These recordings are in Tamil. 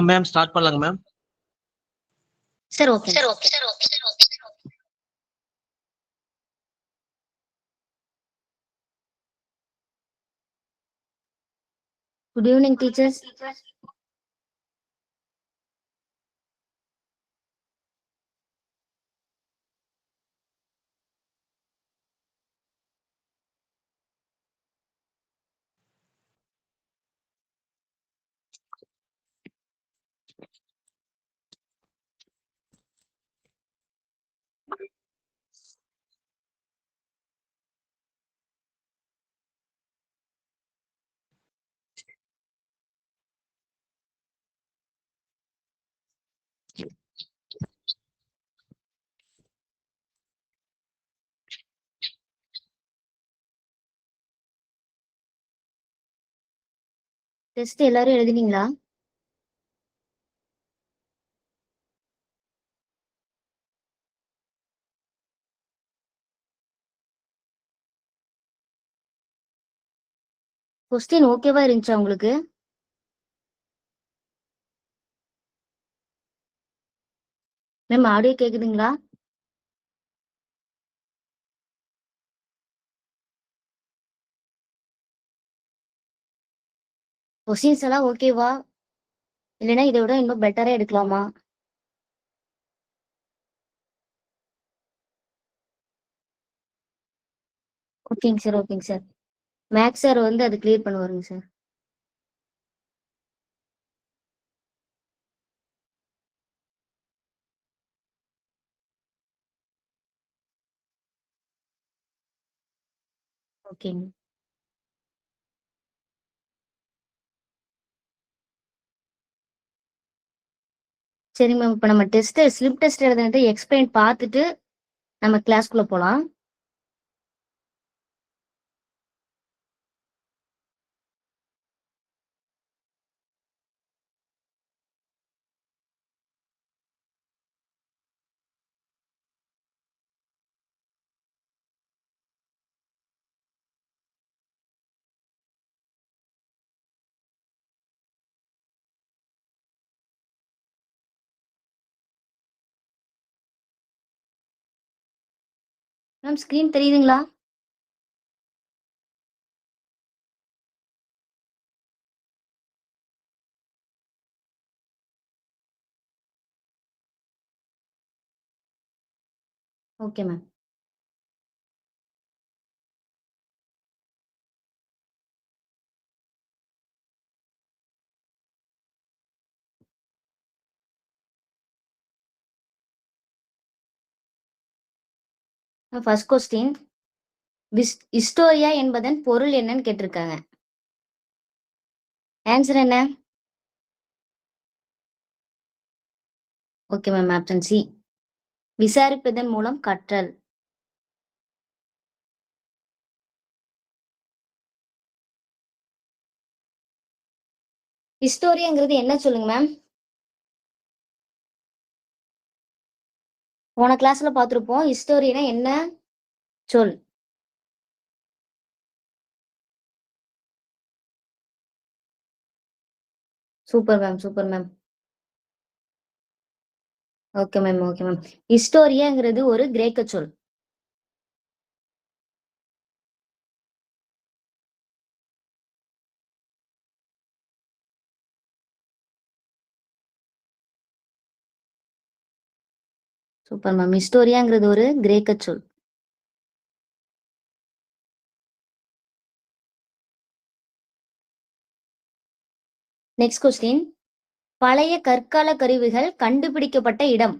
மேம் ஸ்டார்ட் பண்ணலாங்க மேம். சரி, okay. Good evening teachers. Test எல்லாரும் எழுதினீங்களா? கொஸ்டின் ஓகேவா இருந்துச்சா உங்களுக்கு? மேம் ஆடியோ கேக்குதுங்களா? கொஸ்டின்ஸ் எல்லாம் ஓகேவா? இல்லைன்னா இதை விட இன்னும் பெட்டரா எடுக்கலாமா? ஓகேங்க சார், ஓகேங்க சார். மேக்ஸ் சார் வந்து அது கிளியர் பண்ணுவாருங்க சார். ஓகேங்க. சரி மேம், இப்போ நம்ம டெஸ்ட் ஸ்லிப் டெஸ்ட் எழுதுனது எக்ஸ்பிளைன் பார்த்துட்டு நம்ம கிளாஸ்க்குள்ள போகலாம். மேம் ஸ்க்ரீன் தெரியுதுங்களா? Okay ma'am. First question, historia என்பதன் பொருள் என்னன்னு கேட்டிருக்காங்க. ஆன்சர் என்ன? ஓகே மேம், ஆப்ஷன் சி, விசாரிப்பதன் மூலம் கற்றல். ஹிஸ்டோரியாங்கிறது என்ன சொல்லுங்க மேம்? போன கிளாஸ்ல பார்த்துருப்போம். ஹிஸ்டோரினா என்ன சொல்? Super ma'am, super ma'am. Okay ma'am, okay ma'am. ஹிஸ்டோரியாங்கிறது ஒரு கிரேக்க சொல். Super ma'am. ஹிஸ்டோரியாங்கிறது ஒரு கிரேக்க சொல். நெக்ஸ்ட் கொஸ்டின், பழைய கற்கால கருவிகள் கண்டுபிடிக்கப்பட்ட இடம்.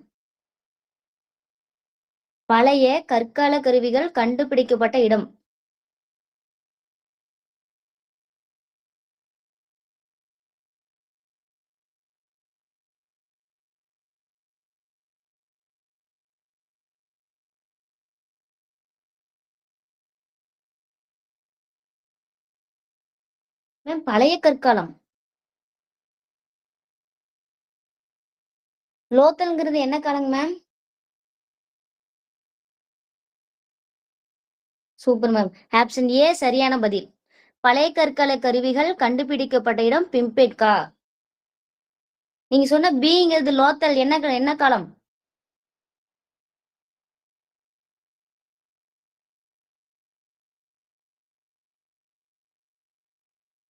பழைய கற்கால கருவிகள் கண்டுபிடிக்கப்பட்ட இடம். மேம் பழைய கற்காலம். லோத்தல்ங்கிறது என்ன காலங்க ma'am? Super ma'am. Option A சரியான பதில். பழைய கற்கால கருவிகள் கண்டுபிடிக்கப்பட்ட இடம் பிம்பேட்கா. நீங்க சொன்ன பிங்கிறது லோத்தல் என்ன காலம்?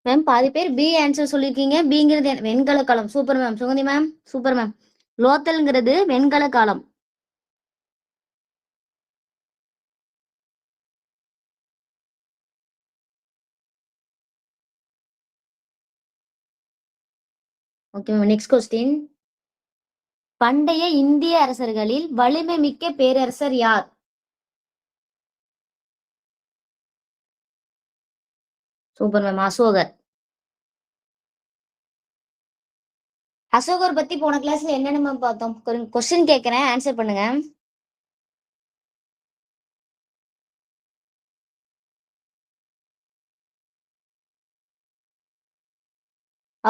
மேம் பாதி பேர் பி ஆன்சர் சொல்லியிருக்கீங்க. பிங்கிறது வெண்கல காலம். Super ma'am. Suganthi ma'am super ma'am. லோத்தல்ங்கிறது வெண்கல காலம். Okay ma'am. Next question. பண்டைய இந்திய அரசர்களில் வலிமை மிக்க பேரரசர் யார்? Super ma'am. அசோகர். அசோகர் பத்தி போன கிளாஸ்ல என்னென்ன மேம் பார்த்தோம்? கொஸ்டின் கேட்கிறேன், ஆன்சர் பண்ணுங்க.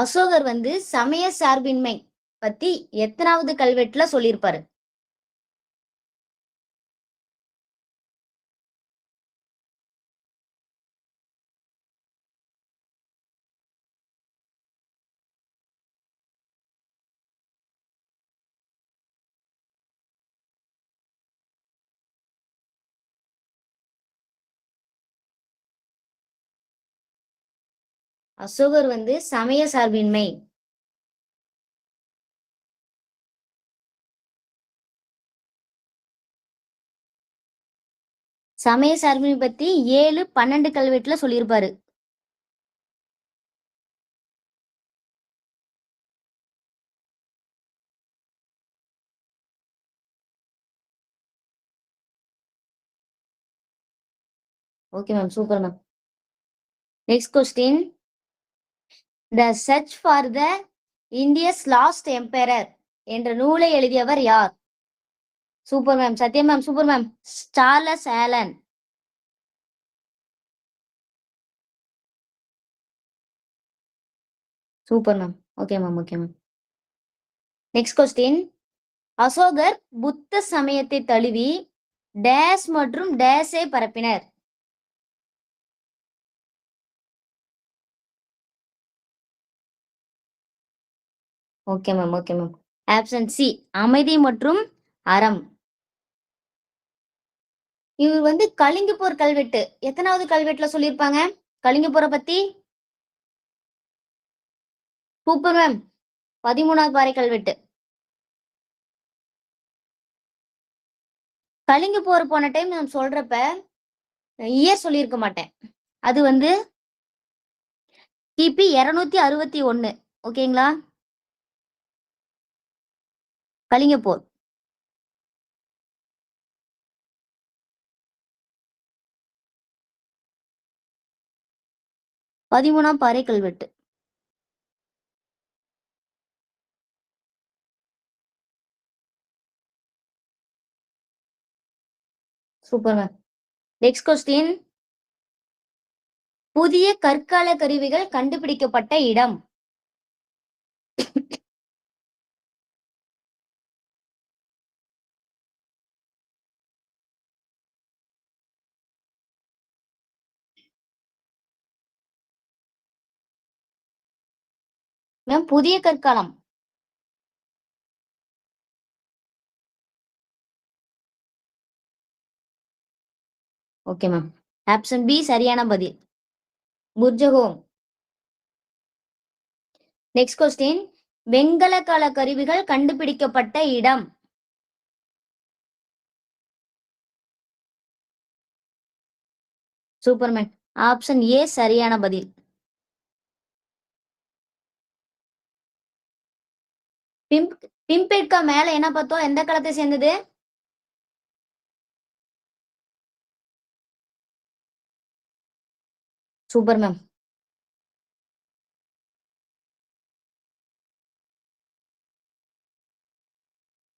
அசோகர் வந்து சமய சார்பின்மை பத்தி எத்தனாவது கல்வெட்டுல சொல்லியிருப்பாரு? அசோகர் வந்து சமய சார்பின்மை. சமய சார்பின்மை பத்தி 7-12 கல்வெட்டுல சொல்லியிருப்பாரு. Okay ma'am. Super ma'am. Next question. The search for the India's lost emperor என்ற நூலை எழுதியவர் யார்? Super ma'am. Sathya ma'am super ma'am. Charles Allen. Super ma'am. Okay ma'am. Okay ma'am. Next question. Ashokar புத்த சமயத்தை தழுவி டேஸ் மற்றும் டேஸை பரப்பினர்? Okay ma'am. Okay ma'am. Option C அமைதி மற்றும் அறம். இவர் வந்து கலிங்க போர் கல்வெட்டு எத்தனாவது கல்வெட்டுல சொல்லியிருப்பாங்க கலிங்க போரை பத்தி? Super ma'am. 13வது பாறை கல்வெட்டு. கலிங்க போர் போன டைம் நான் சொல்றப்ப இயர் சொல்லியிருக்க மாட்டேன். அது வந்து கிபி 261. ஓகேங்களா? கலிங்க போர். 13ஆம் பாறை கல்வெட்டு. Super ma'am. Next question. புதிய கற்கால கருவிகள் கண்டுபிடிக்கப்பட்ட இடம்? மேம் புதிய கற்காலம். Okay ma'am. ஆப்ஷன் பி சரியான பதில். புர்ஜஹோம். Next question. வெண்கல கால கருவிகள் கண்டுபிடிக்கப்பட்ட இடம்? Super ma'am. ஆப்ஷன் ஏ சரியான பதில். பிம்பெட்கா மேல என்ன பார்த்தோம்? எந்த காலத்தை சேர்ந்தது? Super ma'am.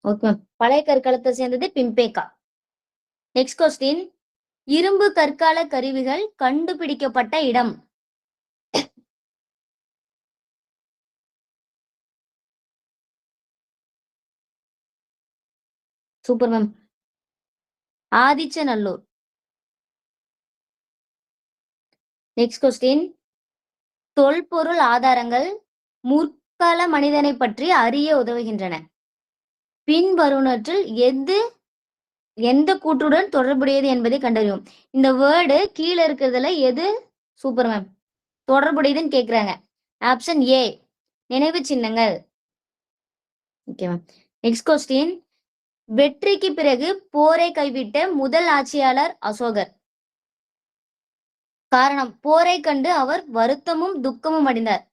Okay ma'am. பழைய கற்காலத்தை சேர்ந்தது பிம்பேக்கா. Next question. இரும்பு கற்கால கருவிகள் கண்டுபிடிக்கப்பட்ட இடம்? Super ma'am. Adichanallur. Next question. தொல்பொருள் ஆதாரங்கள் முற்கால மனிதனை பற்றி அறிய உதவுகின்றன. பின்வருவனற்றில் எந்த கூற்றுடன் தொடர்புடையது என்பதை கண்டறியும். இந்த வேர்டு கீழே இருக்கிறதுல எது சூப்பர் மேம் தொடர்புடையதுன்னு கேக்குறாங்க. ஆப்ஷன் ஏ நினைவு சின்னங்கள். Okay ma'am. Next question. வெற்றிக்கு பிறகு போரை கைவிட்ட முதல் ஆட்சியாளர் அசோகர். காரணம் போரை கண்டு அவர் வருத்தமும் துக்கமும் அடைந்தார்.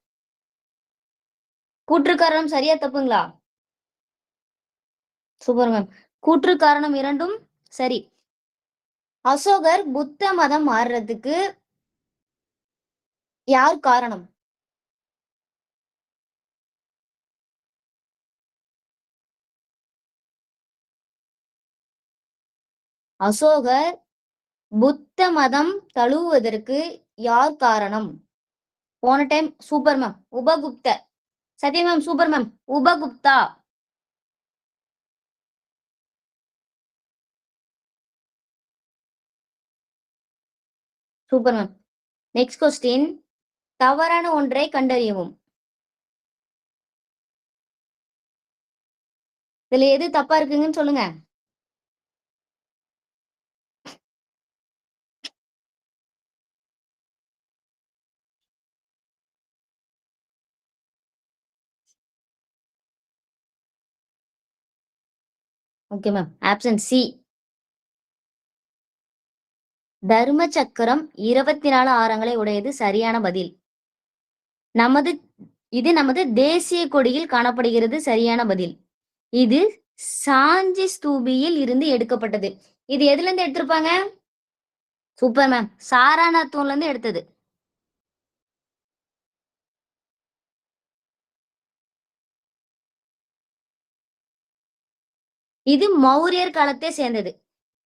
கூற்று காரணம் சரியா தப்புங்களா? Super ma'am. கூற்று காரணம் இரண்டும் சரி. அசோகர் புத்த மதம் மாறுறதுக்கு யார் காரணம்? அசோகர் புத்த மதம் தழுவுவதற்கு யார் காரணம்? போன time super ma'am Upaguptar. Sathya ma'am super ma'am Upagupta. Super ma'am. Next question. தவறான ஒன்றை கண்டறியவும். இதுல எது தப்பா இருக்குங்கன்னு சொல்லுங்க. Okay ma'am. ஆப்ஷன் சி தர்ம சக்கரம் 24 ஆரங்களை உடையது சரியான பதில். இது நமது தேசிய கொடியில் காணப்படுகிறது சரியான பதில். இது சாஞ்சி ஸ்தூபியில் இருந்து எடுக்கப்பட்டது. இது எதுல இருந்து எடுத்திருப்பாங்க? சூப்பர் மேம் சாராநாத்தூன்ல இருந்து எடுத்தது. இது மௌரியர் காலத்தை சேர்ந்தது.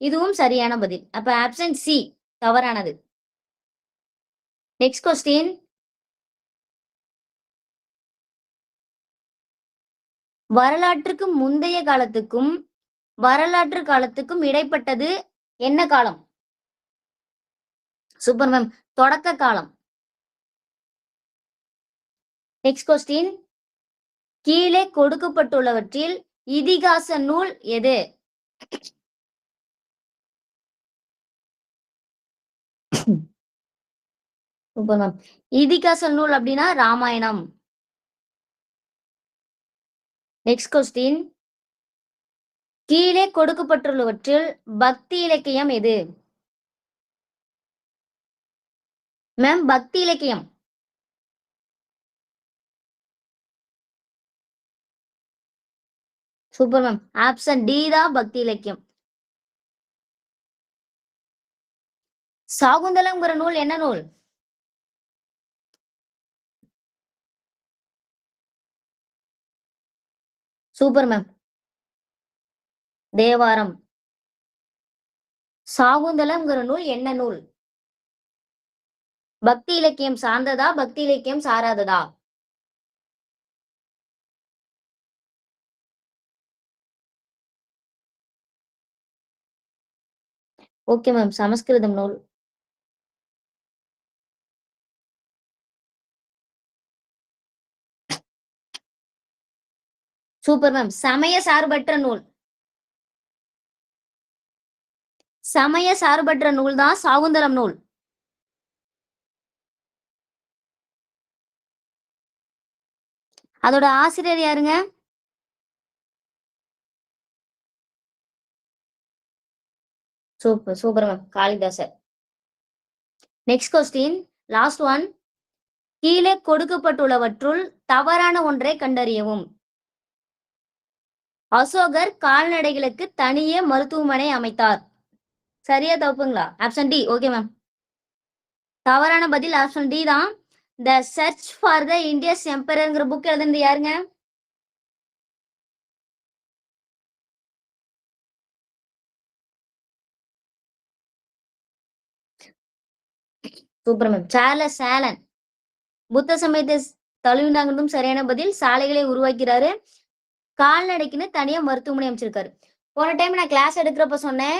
இதுவும் சரியான பதில். அப்ப ஆப்ஷன் சி தவறானது. Next question. வரலாற்றுக்கு முந்தைய காலத்துக்கும் வரலாற்று காலத்துக்கும் இடைப்பட்டது என்ன காலம்? சூப்பர் மேம் தொடக்க காலம். Next question. கீழே கொடுக்கப்பட்டுள்ளவற்றில் இதிகாச நூல் எது? Super ma'am. இதிகாச நூல் அப்படின்னா ராமாயணம். Next question. கீழே கொடுக்கப்பட்டுள்ளவற்றில் பக்தி இலக்கியம் எது? மேம் பக்தி இலக்கியம். Super ma'am. ஆப்ஷன் டி தான் பக்தி இலக்கியம். சாகுந்தலம்ங்கிற நூல் என்ன நூல்? Super ma'am Thevaram. சாகுந்தலம்ங்கிற நூல் என்ன நூல்? பக்தி இலக்கியம் சார்ந்ததா பக்தி இலக்கியம் சாராததா? ஓகே மேம் சமஸ்கிருதம் நூல். சூப்பர் மேம் சமய சார்பற்ற நூல். சமய சார்பற்ற நூல் தான் சாகுந்தலம் நூல். அதோட ஆசிரியர் யாருங்க? Super super ma'am Kalidasa. Next question last one. கீழே கொடுக்கப்பட்டுள்ளவற்றுள் தவறான ஒன்றை கண்டறியவும். அசோகர் கால்நடைகளுக்கு தனியே மருத்துவமனை அமைத்தார். சரியா தப்புங்களா? Option D. ஓகே மேம் தவறான பதில் ஆப்ஷன் டி தான். The search for the India's எம்பரர்ங்கிற புக் எழுதுனது யாருங்க? Super ma'am Charles Allen. புத்த சமயத்தை தழுவினாங்கன்னும் சரியான பதில். சாலைகளை உருவாக்கிறாரு. கால்நடைக்குன்னு தனியா மருத்துவமனை அமைச்சிருக்காரு. போன டைம் நான் கிளாஸ் எடுக்கிறப்ப சொன்னேன்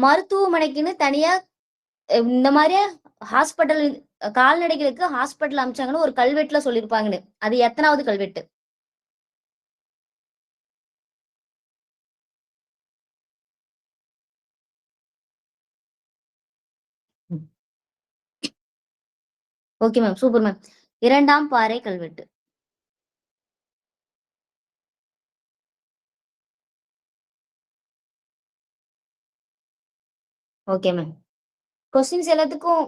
மருத்துவமனைக்குன்னு தனியா இந்த மாதிரி ஹாஸ்பிட்டல் கால்நடைகளுக்கு ஹாஸ்பிட்டல் அமைச்சாங்கன்னு ஒரு கல்வெட்டுல சொல்லியிருப்பாங்கன்னு. அது எத்தனாவது கல்வெட்டு? Okay ma'am, super ma'am. 2ஆம் பாறை கல்வெட்டு. Okay ma'am. கொஸ்டின்ஸ் எல்லாத்துக்கும்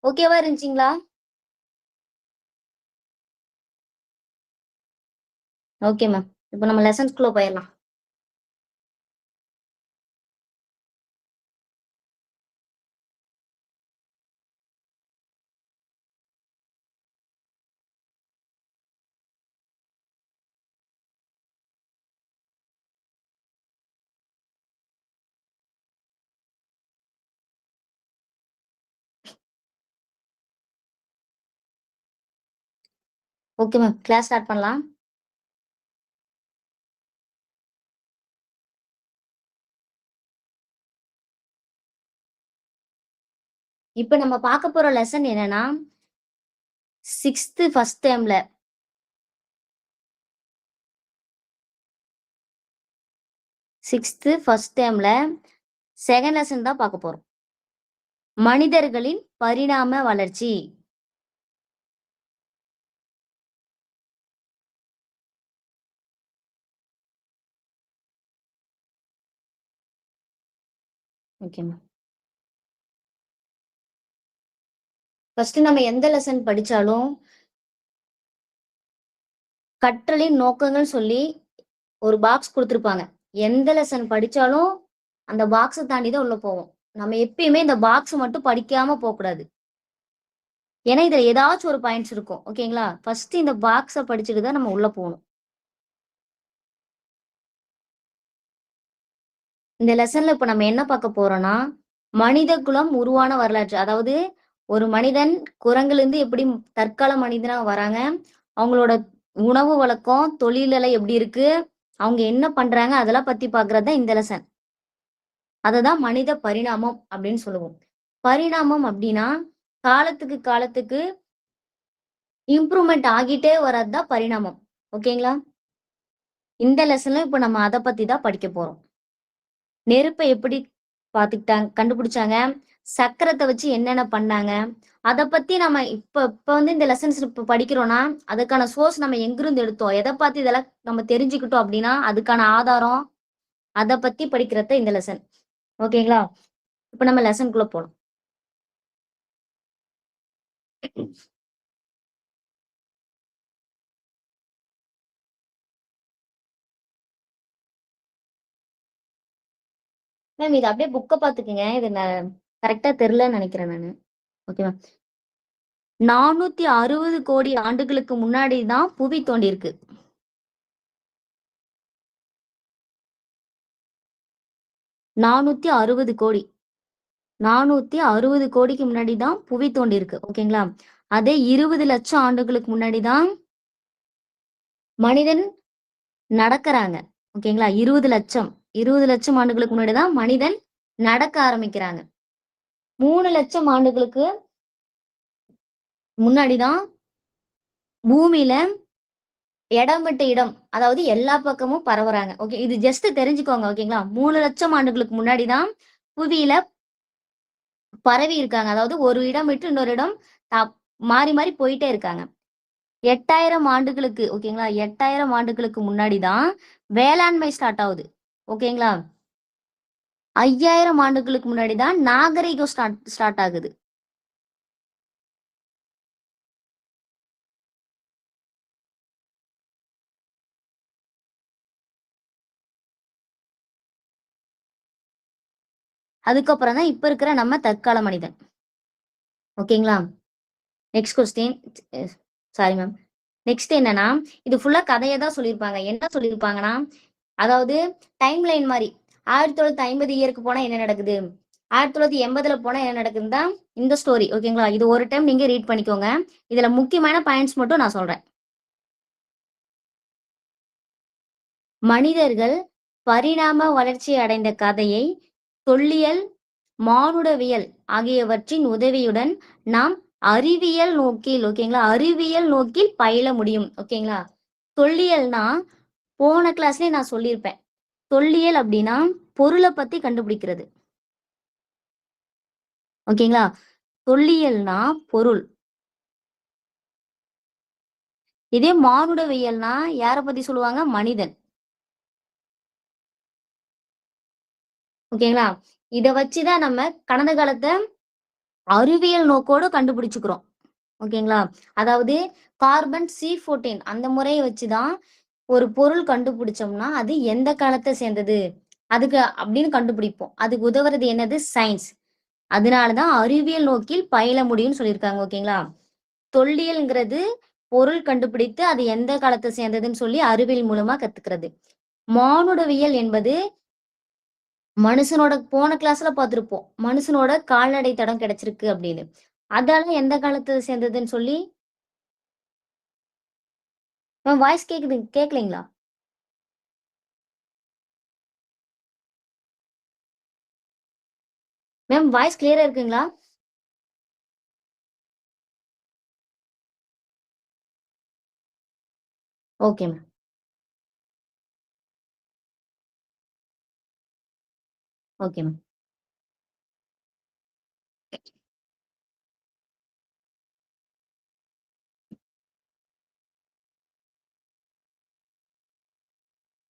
ஓகேவா இருந்துச்சுங்களா? Okay ma'am. இப்ப நம்ம லெசன்ஸ்குள்ள போயிரலாம். Okay ma'am. கிளாஸ் ஸ்டார்ட் பண்ணலாம். இப்ப நம்ம பார்க்க போற லெசன் என்னன்னா, 6th ஃபர்ஸ்ட் டேர்ம்ல 6th ஃபர்ஸ்ட் டேர்ம்ல 2nd லெசன் தான் பார்க்க போறோம். மனிதர்களின் பரிணாம வளர்ச்சி. Okay ma'am. ஃபர்ஸ்ட் நம்ம எந்த லெசன் படிச்சாலும் கற்றலின் நோக்கங்கள் சொல்லி ஒரு பாக்ஸ் குடுத்திருப்பாங்க. எந்த லெசன் படிச்சாலும் அந்த பாக்ஸ தாண்டி தான் உள்ள போவோம். நம்ம எப்பயுமே இந்த பாக்ஸ் மட்டும் படிக்காம போக்கூடாது. ஏன்னா, இதுல ஏதாச்சும் ஒரு பாயிண்ட்ஸ் இருக்கும். ஓகேங்களா? ஃபர்ஸ்ட் இந்த பாக்ஸ படிச்சுட்டு தான் நம்ம உள்ள போணும். இந்த லெசன்ல இப்ப நம்ம என்ன பார்க்க போறோம்னா, மனித குலம் உருவான வரலாற்று. அதாவது ஒரு மனிதன் குரங்கிலிருந்து எப்படி தற்கால மனிதனா வராங்க, அவங்களோட உணவு வழக்கம், தொழில்நிலை எப்படி இருக்கு, அவங்க என்ன பண்றாங்க, அதெல்லாம் பத்தி பார்க்கிறது தான் இந்த லெசன். அததான் மனித பரிணாமம் அப்படின்னு சொல்லுவோம். பரிணாமம் அப்படின்னா, காலத்துக்கு காலத்துக்கு இம்ப்ரூவ்மெண்ட் ஆகிட்டே வர்றது தான் பரிணாமம். ஓகேங்களா? இந்த லெசன்ல இப்ப நம்ம அத பத்தி தான் படிக்க போறோம். நெருப்ப எப்படி கண்டுபிடிச்சாங்க, சக்கரத்த வச்சு என்னென்ன பண்ணாங்க, அத பத்தி நம்ம இப்ப இப்ப வந்து இந்த லெசன்ஸ் இப்ப படிக்கிறோம்னா, அதுக்கான சோர்ஸ் நம்ம எங்கிருந்து எடுத்தோம், எத பார்த்து இதெல்லாம் நம்ம தெரிஞ்சுக்கிட்டோம் அப்படின்னா, அதுக்கான ஆதாரம், அத பத்தி படிக்கிறது தான் இந்த லெசன். ஓகேங்களா? இப்ப நம்ம லெசன்குள்ள போலாம். மேம் இது அப்படியே புக்க பாத்துக்கங்க. இது கரெக்ட்டா தெரியலன்னு நெனைக்கிறேன் நானு. ஓகேவா? 460 கோடி ஆண்டுகளுக்கு முன்னாடி தான் புவி தோன்றியிருக்கு. 460 கோடி. 460 கோடிக்கு முன்னாடி தான் புவி தோன்றியிருக்கு. ஓகேங்களா? அதே 20 லட்சம் ஆண்டுகளுக்கு முன்னாடி தான் மனிதன் நடக்கறாங்க. ஓகேங்களா? 20 லட்சம். 20 லட்சம் ஆண்டுகளுக்கு முன்னாடி தான் மனிதன் நடக்க ஆரம்பிக்கிறாங்க. 3 லட்சம் ஆண்டுகளுக்கு முன்னாடி தான் பூமியில இடம் விட்டு இடம், அதாவது எல்லா பக்கமும் பரவுறாங்க. ஓகே. இது ஜஸ்ட் தெரிஞ்சுக்கோங்க. ஓகேங்களா? 3 லட்சம் ஆண்டுகளுக்கு முன்னாடி தான் புவியில பரவி இருக்காங்க. அதாவது ஒரு இடம் விட்டு இன்னொரு இடம் த மாறி மாறி போயிட்டே இருக்காங்க. 8000 ஆண்டுகளுக்கு ஓகேங்களா? 8000 ஆண்டுகளுக்கு முன்னாடி தான் வேளாண்மை ஸ்டார்ட் ஆகுது. ஓகேங்களா? 5000 ஆண்டுகளுக்கு முன்னாடி தான் நாகரிகம் ஸ்டார்ட் ஆகுது. அதுக்கப்புறம் தான் இப்ப இருக்கிற நம்ம தற்கால மனிதன். ஓகேங்களா? Next question. Sorry ma'am. Next என்னன்னா, இது ஃபுல்லா கதைய தான் சொல்லியிருப்பாங்க. என்ன சொல்லியிருப்பாங்கன்னா, அதாவது டைம் லைன் மாரி. 1950 இயருக்கு போனா என்ன நடக்குது? 1980ல போனா என்ன நடக்குதுன்னு தான் இந்த ஸ்டோரி. ஓகேங்களா? இது ஒரு டைம் நீங்க ரீட் பண்ணிக்கோங்க. இதுல முக்கியமான பாயிண்ட்ஸ் மட்டும் நான் சொல்றேன். மனிதர்கள் பரிணாம வளர்ச்சி அடைந்த கதையை தொல்லியல், மானுடவியல் ஆகியவற்றின் உதவியுடன் நாம் அறிவியல் நோக்கில் ஓகேங்களா? அறிவியல் நோக்கில் பயில முடியும். ஓகேங்களா? தொல்லியல்னா போன கிளாஸ்லயே நான் சொல்லியிருப்பேன். தொல்லியல் அப்படின்னா பொருளை பத்தி கண்டுபிடிக்கிறது. ஓகேங்களா? தொல்லியல்னா பொருள். இதே மானுடவியல்னா யாரை பத்தி சொல்லுவாங்க? மனிதன். ஓகேங்களா? இத வச்சுதான் நம்ம கடந்த காலத்த அறிவியல் நோக்கோட கண்டுபிடிச்சுக்கிறோம். ஓகேங்களா? அதாவது கார்பன் C14 அந்த முறைய வச்சுதான் ஒரு பொருள் கண்டுபிடிச்சோம்னா, அது எந்த காலத்த சேர்ந்தது? அதுக்கு அப்படின்னு கண்டுபிடிப்போம். அதுக்கு உதவுறது என்னது? சயின்ஸ். அதனால தான் அறிவியல் நோக்கில் பயில முடியும்னு சொல்லியிருக்காங்க. ஓகேங்களா? தொல்லியல்ங்கிறது பொருள் கண்டுபிடித்து அது எந்த காலத்த சேர்ந்ததுன்னு சொல்லி அறிவியல் மூலமா கத்துக்கிறது. மானுடவியல் என்பது மனுஷனோட போன கிளாஸ்ல பார்த்திருப்போம். மனுஷனோட கால்நடை தடம் கிடைச்சிருக்கு அப்படின்னு. அதெல்லாம் எந்த காலத்த சேர்ந்ததுன்னு சொல்லி மேம் வாய்ஸ் கேக்குது கேட்கலைங்களா? மேம் வாய்ஸ் கிளியரா இருக்குங்களா? Okay ma'am. Okay ma'am.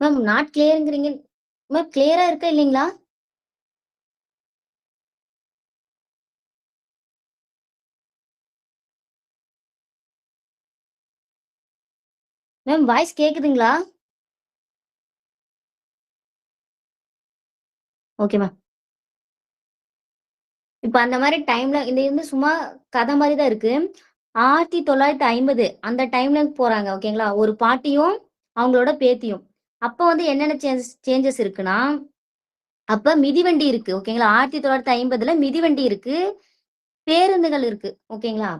Ma'am not கிளியர்ங்கிறீங்க. மேம் கிளியரா இருக்கா இல்லைங்களா? மேம் வாய்ஸ் கேக்குதுங்களா? Okay ma'am. இப்ப அந்த மாரி டைம்ல இது வந்து சும்மா கதை மாரி தான் இருக்கு. 1950 அந்த டைம்ல போறாங்க. ஓகேங்களா? ஒரு பாட்டியும், அவங்களோட பேத்தியும். அப்ப வந்து என்னென்ன சேஞ்சஸ் இருக்குன்னா, அப்ப மிதிவண்டி இருக்கு. ஓகேங்களா? 1950ல மிதிவண்டி இருக்கு. பேருந்துகள் இருக்கு. ஓகேங்களா?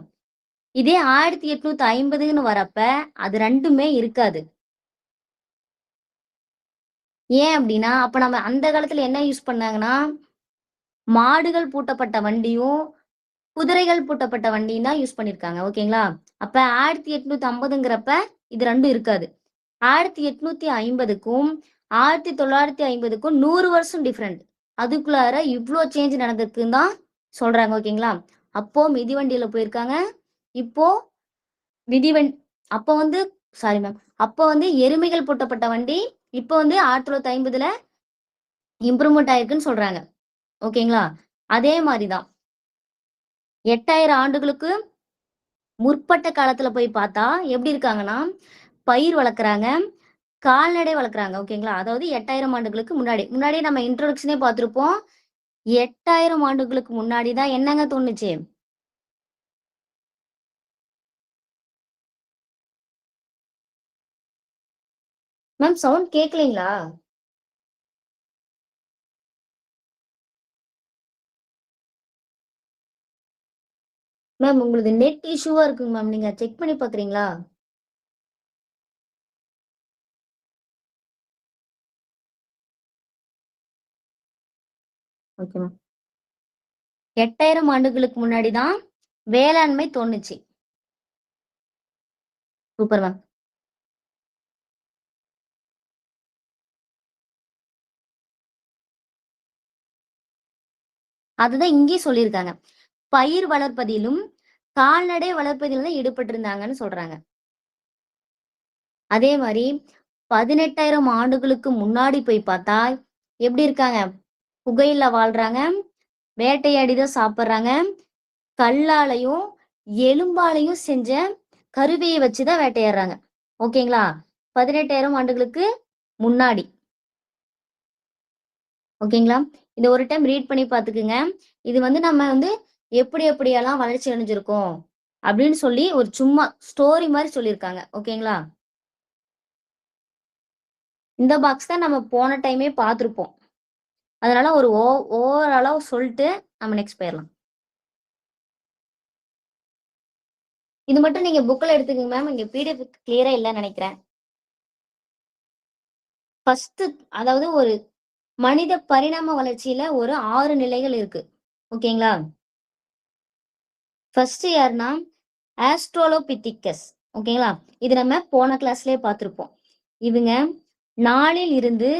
இதே 1850ன்னு வரப்ப, அது 2மே இருக்காது. ஏன் அப்டின்னா, அப்ப நம்ம அந்த காலத்துல என்ன யூஸ் பண்ணாங்கன்னா, மாடுகள் பூட்டப்பட்ட வண்டியும், குதிரைகள் பூட்டப்பட்ட வண்டியும் தான் யூஸ் பண்ணியிருக்காங்க. ஓகேங்களா? அப்ப 1850ங்கிறப்ப இது 2ம் இருக்காது. 1850க்கும் 1950க்கும் 100 வருஷம் டிஃபரெண்ட். அதுக்குள்ளார இவ்ளோ சேஞ்ச் நடந்திருக்குன்னு தான் சொல்றாங்க. ஓகேங்களா? அப்போ மிதிவண்டியில போயிருக்காங்க. இப்போ மிதிவண் அப்ப வந்து சாரி மேம். அப்ப வந்து எருமைகள் பூட்டப்பட்ட வண்டி, இப்ப வந்து 1950ல இம்ப்ரூவ்மென்ட் ஆயிருக்குன்னு சொல்றாங்க. ஓகேங்களா? அதே மாரி தான். 8000 ஆண்டுகளுக்கு முற்பட்ட காலத்துல போய் பார்த்தா, எப்படி இருக்காங்கன்னா, பயிர் வளர்க்குறாங்க, கால்நடை வளர்க்குறாங்க. ஓகேங்களா? அதாவது 8000 ஆண்டுகளுக்கு முன்னாடி. முன்னாடியே நம்ம இன்ட்ரோடக்ஷனே பார்த்திருப்போம். 8000 ஆண்டுகளுக்கு முன்னாடி தான் என்னங்க தோணுச்சு? மேம் சவுண்ட் கேட்கலைங்களா? மேம் உங்களுது நெட் இஷ்யூவா இருக்குங்க மேம். நீங்க செக் பண்ணி பார்க்குறீங்களா? Okay ma'am. 8000 ஆண்டுகளுக்கு முன்னாடி தான் வேளாண்மை தோணுச்சு. Super ma'am. அதுதான் இங்கேயும் சொல்லியிருக்காங்க. பயிர் வளர்ப்பதிலும், கால்நடை வளர்ப்பதிலும் தான் ஈடுபட்டிருந்தாங்கன்னு சொல்றாங்க. அதே மாரி 18,000 ஆண்டுகளுக்கு முன்னாடி போய் பார்த்தா, எப்படி இருக்காங்க? குகையில வாழ்றாங்க, வேட்டையாடி தான் சாப்பிடுறாங்க. கல்லாலயும், எலும்பாலயும் செஞ்ச கருவிய வச்சு தான் வேட்டையாடுறாங்க. ஓகேங்களா? 18,000 ஆண்டுகளுக்கு முன்னாடி. ஓகேங்களா? இத ஒரு டைம் ரீட் பண்ணி பார்த்துக்குங்க. இது வந்து நம்ம வந்து எப்படி எப்படியெல்லாம் வளர்ச்சி அடைஞ்சிருக்கோம், அப்படின்னு சொல்லி ஒரு சும்மா ஸ்டோரி மாரி சொல்லியிருக்காங்க. ஓகேங்களா? இந்த பாக்ஸ் தான் நம்ம போன டைமே பார்த்துருப்போம். அதனால ஒரு ஓவராலா சொல்ட்டு நம்ம நெக்ஸ்ட் போயிரலாம். இது மட்டும் நீங்க புக்ல எடுத்துக்கங்க மேம். இங்க பிடிஎஃப் கிளியரா இல்லன்னு நெனைக்கிறேன். ஃபர்ஸ்ட் அதாவது ஒரு மனித பரிணாம வளர்ச்சியில ஒரு 6 நிலைகள் இருக்கு. ஓகேங்களா? ஃபர்ஸ்ட் யாருன்னா ஆஸ்ட்ரோலோபித்திகஸ். ஓகேங்களா? இது நம்ம போன கிளாஸ்லயே பார்த்திருப்போம். இவங்க 4ல் இருந்து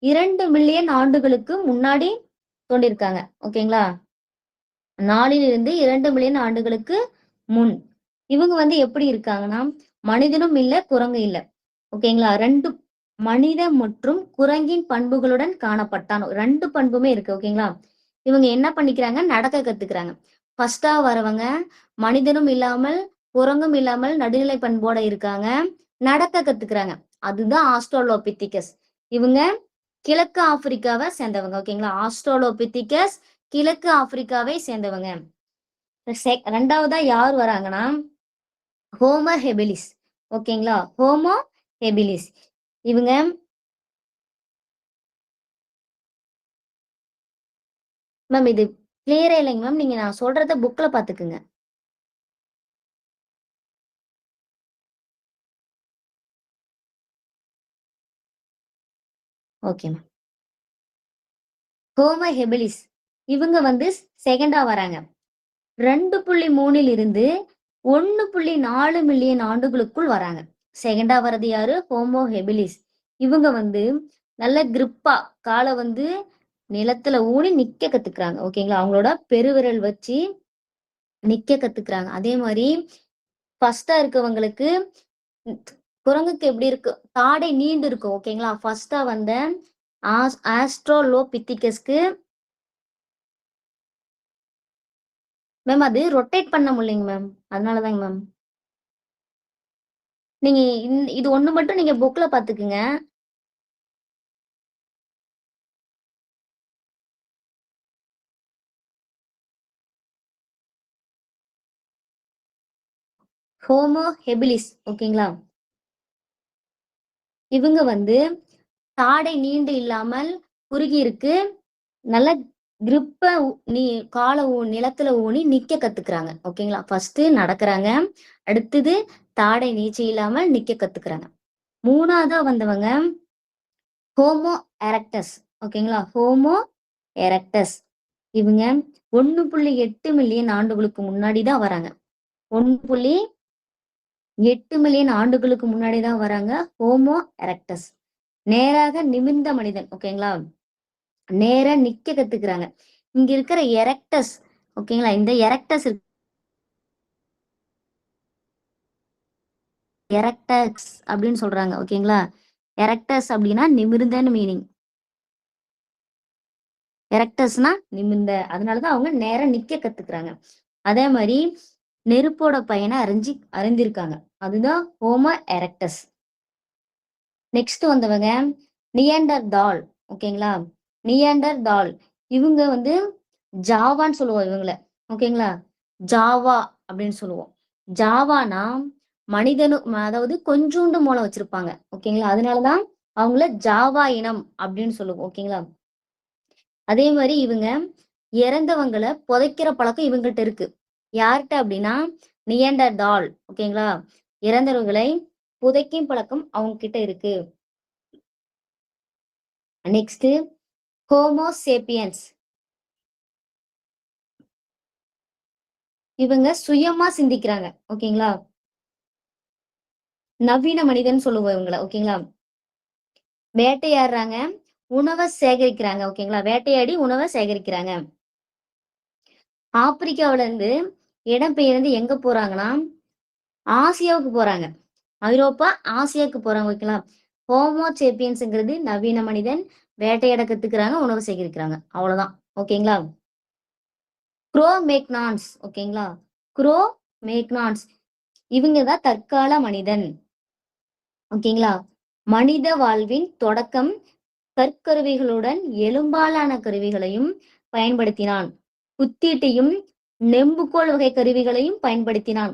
2 மில்லியன் ஆண்டுகளுக்கு முன்னாடி தோன்றியிருக்காங்க. ஓகேங்களா? 4ல் இருந்து 2 மில்லியன் ஆண்டுகளுக்கு முன். இவங்க வந்து எப்படி இருக்காங்கன்னா, மனிதனும் இல்ல, குரங்கு இல்ல. ஓகேங்களா? 2 மனித மற்றும் குரங்கின் பண்புகளுடன் காணப்பட்டான். 2 பண்புமே இருக்கு. ஓகேங்களா? இவங்க என்ன பண்ணிக்கிறாங்க? நடக்க கத்துக்கிறாங்க. ஃபர்ஸ்ட்டா வரவங்க மனிதனும் இல்லாமல், குரங்கும் இல்லாமல் நடுநிலை பண்போட இருக்காங்க. நடக்க கத்துக்கிறாங்க. அதுதான் ஆஸ்ட்ராலோபித்திகஸ். இவங்க கிழக்கு ஆப்பிரிக்காவை சேர்ந்தவங்க. ஓகேங்களா? ஆஸ்ட்ராலோபித்திகஸ் கிழக்கு ஆப்பிரிக்காவை சேர்ந்தவங்க. 2வதா யார் வராங்கன்னா, ஹோமோ ஹெபிலிஸ். ஓகேங்களா? Homo habilis. இவங்க மேம் இது கிளியரே இல்லைங்க மேம். நீங்க நான் சொல்றத புக்ல பாத்துக்குங்க. Okay ma'am. ஹோமோ ஹெபிலிஸ் இவங்க வந்து செகண்டா வராங்க. 2.3 இருந்து 1.4 மில்லியன் ஆண்டுகளுக்குள் வராங்க. செகண்டா வர்றது யாரு? Homo habilis. இவங்க வந்து நல்ல கிரிப்பா கால வந்து நிலத்துல ஊனி நிக்க கத்துக்கிறாங்க. ஓகேங்களா? அவங்களோட பெருவிரல் வச்சு நிக்க கத்துக்கிறாங்க. அதே மாதிரி ஃபர்ஸ்டா இருக்கவங்களுக்கு குரங்குக்கு எப்படி இருக்கு? தாடை நீண்டு இருக்கும். ஓகேங்களா? ஃபர்ஸ்டா வந்த ஆஸ்ட்ரோலோபித்திகஸ்க்கு மேம் அது ரொட்டேட் பண்ண முடியலைங்க மேம். அதனாலதாங்க மேம். நீங்க இது ஒண்ணு மட்டும் நீங்க புக்ல பாத்துக்குங்க. Homo habilis. ஓகேங்களா? இவங்க வந்து தாடை நீண்டு இல்லாமல் குறுகி இருக்கு. நல்ல கிரிப்ப நீ கால நிலத்துல ஊனி நிக்க கத்துக்கிறாங்க. ஓகேங்களா? ஃபர்ஸ்ட் நடக்கிறாங்க. அடுத்தது தாடை நீட்சி இல்லாமல் நிக்க கத்துக்கிறாங்க. 3வதா வந்தவங்க ஹோமோ எரக்டஸ். ஓகேங்களா? Homo erectus. இவங்க 1.8 மில்லியன் ஆண்டுகளுக்கு முன்னாடி தான் வராங்க. 1.8 மில்லியன் ஆண்டுகளுக்கு முன்னாடி தான் வராங்க ஹோமோ எரக்டஸ். நேராக நிமிர்ந்த மனிதன். ஓகேங்களா? நேரா நிக்க கத்துக்கிறாங்க. இங்க இருக்கிற எரக்டஸ். ஓகேங்களா? இந்த எரக்டஸ் எரக்டஸ் அப்படின்னு சொல்றாங்க. ஓகேங்களா? எரக்டஸ் அப்படின்னா நிமிர்ந்தன்னு மீனிங். எரக்டஸ்னா நிமிர்ந்த. அதனாலதான் அவங்க நேரா நிக்க கத்துக்கிறாங்க. அதே மாதிரி நெருப்போட பயனை அறிந்திருக்காங்க. அதுதான் ஹோமோ எரக்டஸ். நெக்ஸ்ட் வந்தவங்க நியண்டர் தால். ஓகேங்களா? நியண்டர் தால் இவங்க வந்து ஜாவான்னு சொல்லுவோம் இவங்கள. ஓகேங்களா? ஜாவா அப்படின்னு சொல்லுவோம். ஜாவானா மனிதனு அதாவது கொஞ்சூண்டு மூளை வச்சிருப்பாங்க. ஓகேங்களா? அதனாலதான் அவங்கள ஜாவா இனம் அப்படின்னு சொல்லுவோம். ஓகேங்களா? அதே மாதிரி இவங்க இறந்தவங்களை புதைக்கிற பழக்கம் இவங்ககிட்ட இருக்கு. யார்கிட்ட அப்படின்னா நியண்டர் தால். ஓகேங்களா? இறந்தவர்களை புதைக்கும் பழக்கம் அவங்க கிட்ட இருக்கு. Next Homo sapiens. இவங்க சுயமா சிந்திக்கிறாங்க. ஓகேங்களா? நவீன மனிதன் சொல்லுவோம் இவங்கள. ஓகேங்களா? வேட்டையாடுறாங்க, உணவை சேகரிக்கிறாங்க. ஓகேங்களா? வேட்டையாடி உணவை சேகரிக்கிறாங்க. ஆப்பிரிக்காவில இருந்து இடம்பெயர்ந்து எங்க போறாங்கன்னா ஆசியாவுக்கு போறாங்க. ஐரோப்பா, ஆசியாவுக்கு போறாங்க. ஓகேங்களா? ஹோமோசேபியன்ஸ்ங்கிறது நவீன மனிதன். வேட்டையாட கத்துக்கிறாங்க, உணவு சேகரிக்கிறாங்க. அவ்வளவுதான். ஓகேங்களா? குரோமேக்னான்ஸ். ஓகேங்களா? குரோமேக்னான்ஸ் இவங்கதான் தற்கால மனிதன். ஓகேங்களா? மனித வாழ்வின் தொடக்கம் கற்கருவிகளுடன் எலும்பாலான கருவிகளையும் பயன்படுத்தினான். குத்தீட்டையும் நெம்புகோல் வகை கருவிகளையும் பயன்படுத்தினான்.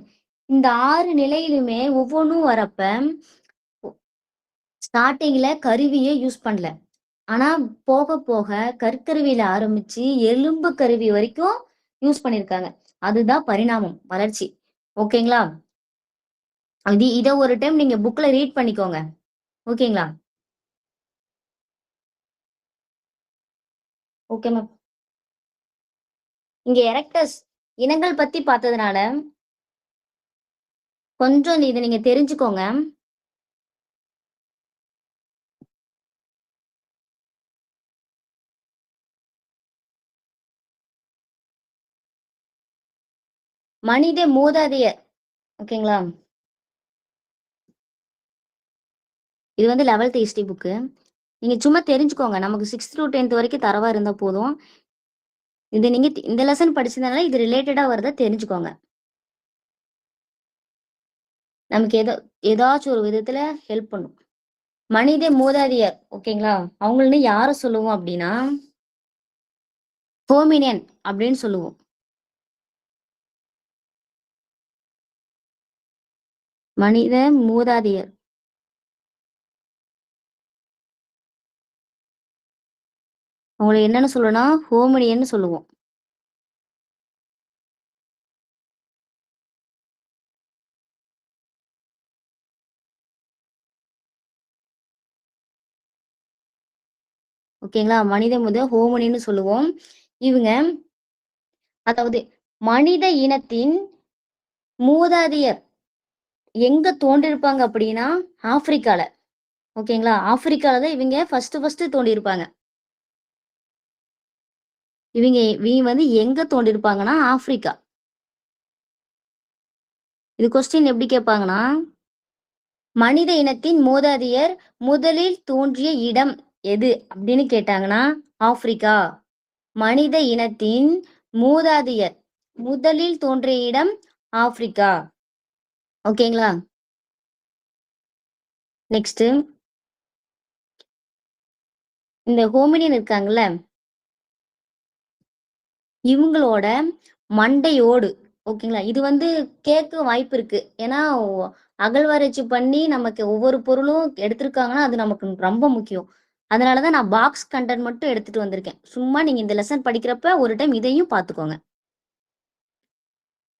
இந்த 6 நிலையிலுமே ஒவ்வொன்றும் வரப்ப ஸ்டார்டிங்ல கருவியை யூஸ் பண்ணல. ஆனா போக போக கற்கருவியில ஆரம்பிச்சு எலும்பு கருவி வரைக்கும் யூஸ் பண்ணிருக்காங்க. அதுதான் பரிணாமம், வளர்ச்சி. ஓகேங்களா? இத ஒரு டைம் நீங்க புக்ல ரீட் பண்ணிக்கோங்க. ஓகேங்களா? Okay ma'am. இங்க எரக்டஸ் இனங்கள் பத்தி பார்த்ததுனால கொஞ்சம் இதை நீங்க தெரிஞ்சுக்கோங்க. மனித மூதாதையர். ஓகேங்களா? இது வந்து 11th ஹிஸ்ட்ரி புக்கு. நீங்க சும்மா தெரிஞ்சுக்கோங்க. நமக்கு 6th to 10th வரைக்கும் தரவா இருந்தா போதும். இது நீங்க இந்த லெசன் படிச்சதுனால இது ரிலேட்டடா வருதா தெரிஞ்சுக்கோங்க. நமக்கு ஏதாச்சும் ஒரு விதத்துல ஹெல்ப் பண்ணும். மனித மூதாதையர் ஓகேங்களா? அவங்கள்னு யார சொல்லுவோம் அப்படின்னா, ஹோமினியன் அப்படின்னு சொல்லுவோம். மனித மூதாதையர். அவங்கள என்னன்னு சொல்லுவோம்னா, ஹோமினியன்னு சொல்லுவோம். ஓகேங்களா? மனித ஹோமினின்னு சொல்லுவோம். இவங்க அதாவது மனித இனத்தின் மூதாதையர் எங்க தோன்றியிருப்பாங்க அப்படின்னா, ஆப்பிரிக்கால. ஓகேங்களா? ஆப்பிரிக்கால தான் இவங்க ஃபர்ஸ்ட் தோன்றியிருப்பாங்க. இவங்க வந்து எங்க தோன்றியிருப்பாங்கன்னா, ஆப்பிரிக்கா. இது கொஸ்டின் எப்படி கேட்பாங்கன்னா, மனித இனத்தின் மூதாதையர் முதலில் தோன்றிய இடம் எது அப்படின்னு கேட்டாங்கன்னா, ஆப்பிரிக்கா. மனித இனத்தின் மூதாதையர் முதலில் தோன்றிய இடம் ஆப்பிரிக்கா. ஓகேங்களா? நெக்ஸ்ட் இந்த ஹோமினியன் இருக்காங்கல்ல, இவங்களோட மண்டையோடு ஓகேங்களா? இது வந்து கேட்க வாய்ப்பு இருக்கு. ஏன்னா அகழ்வாராய்ச்சி பண்ணி நமக்கு ஒவ்வொரு பொருளும் எடுத்திருக்காங்கன்னா, அது நமக்கு ரொம்ப முக்கியம். அதனாலதான் நான் பாக்ஸ் கண்டென்ட் மட்டும் எடுத்துட்டு வந்திருக்கேன். சும்மா நீங்க இந்த லெசன் படிக்கிறப்ப ஒரு டைம் இதையும் பார்த்துக்கோங்க.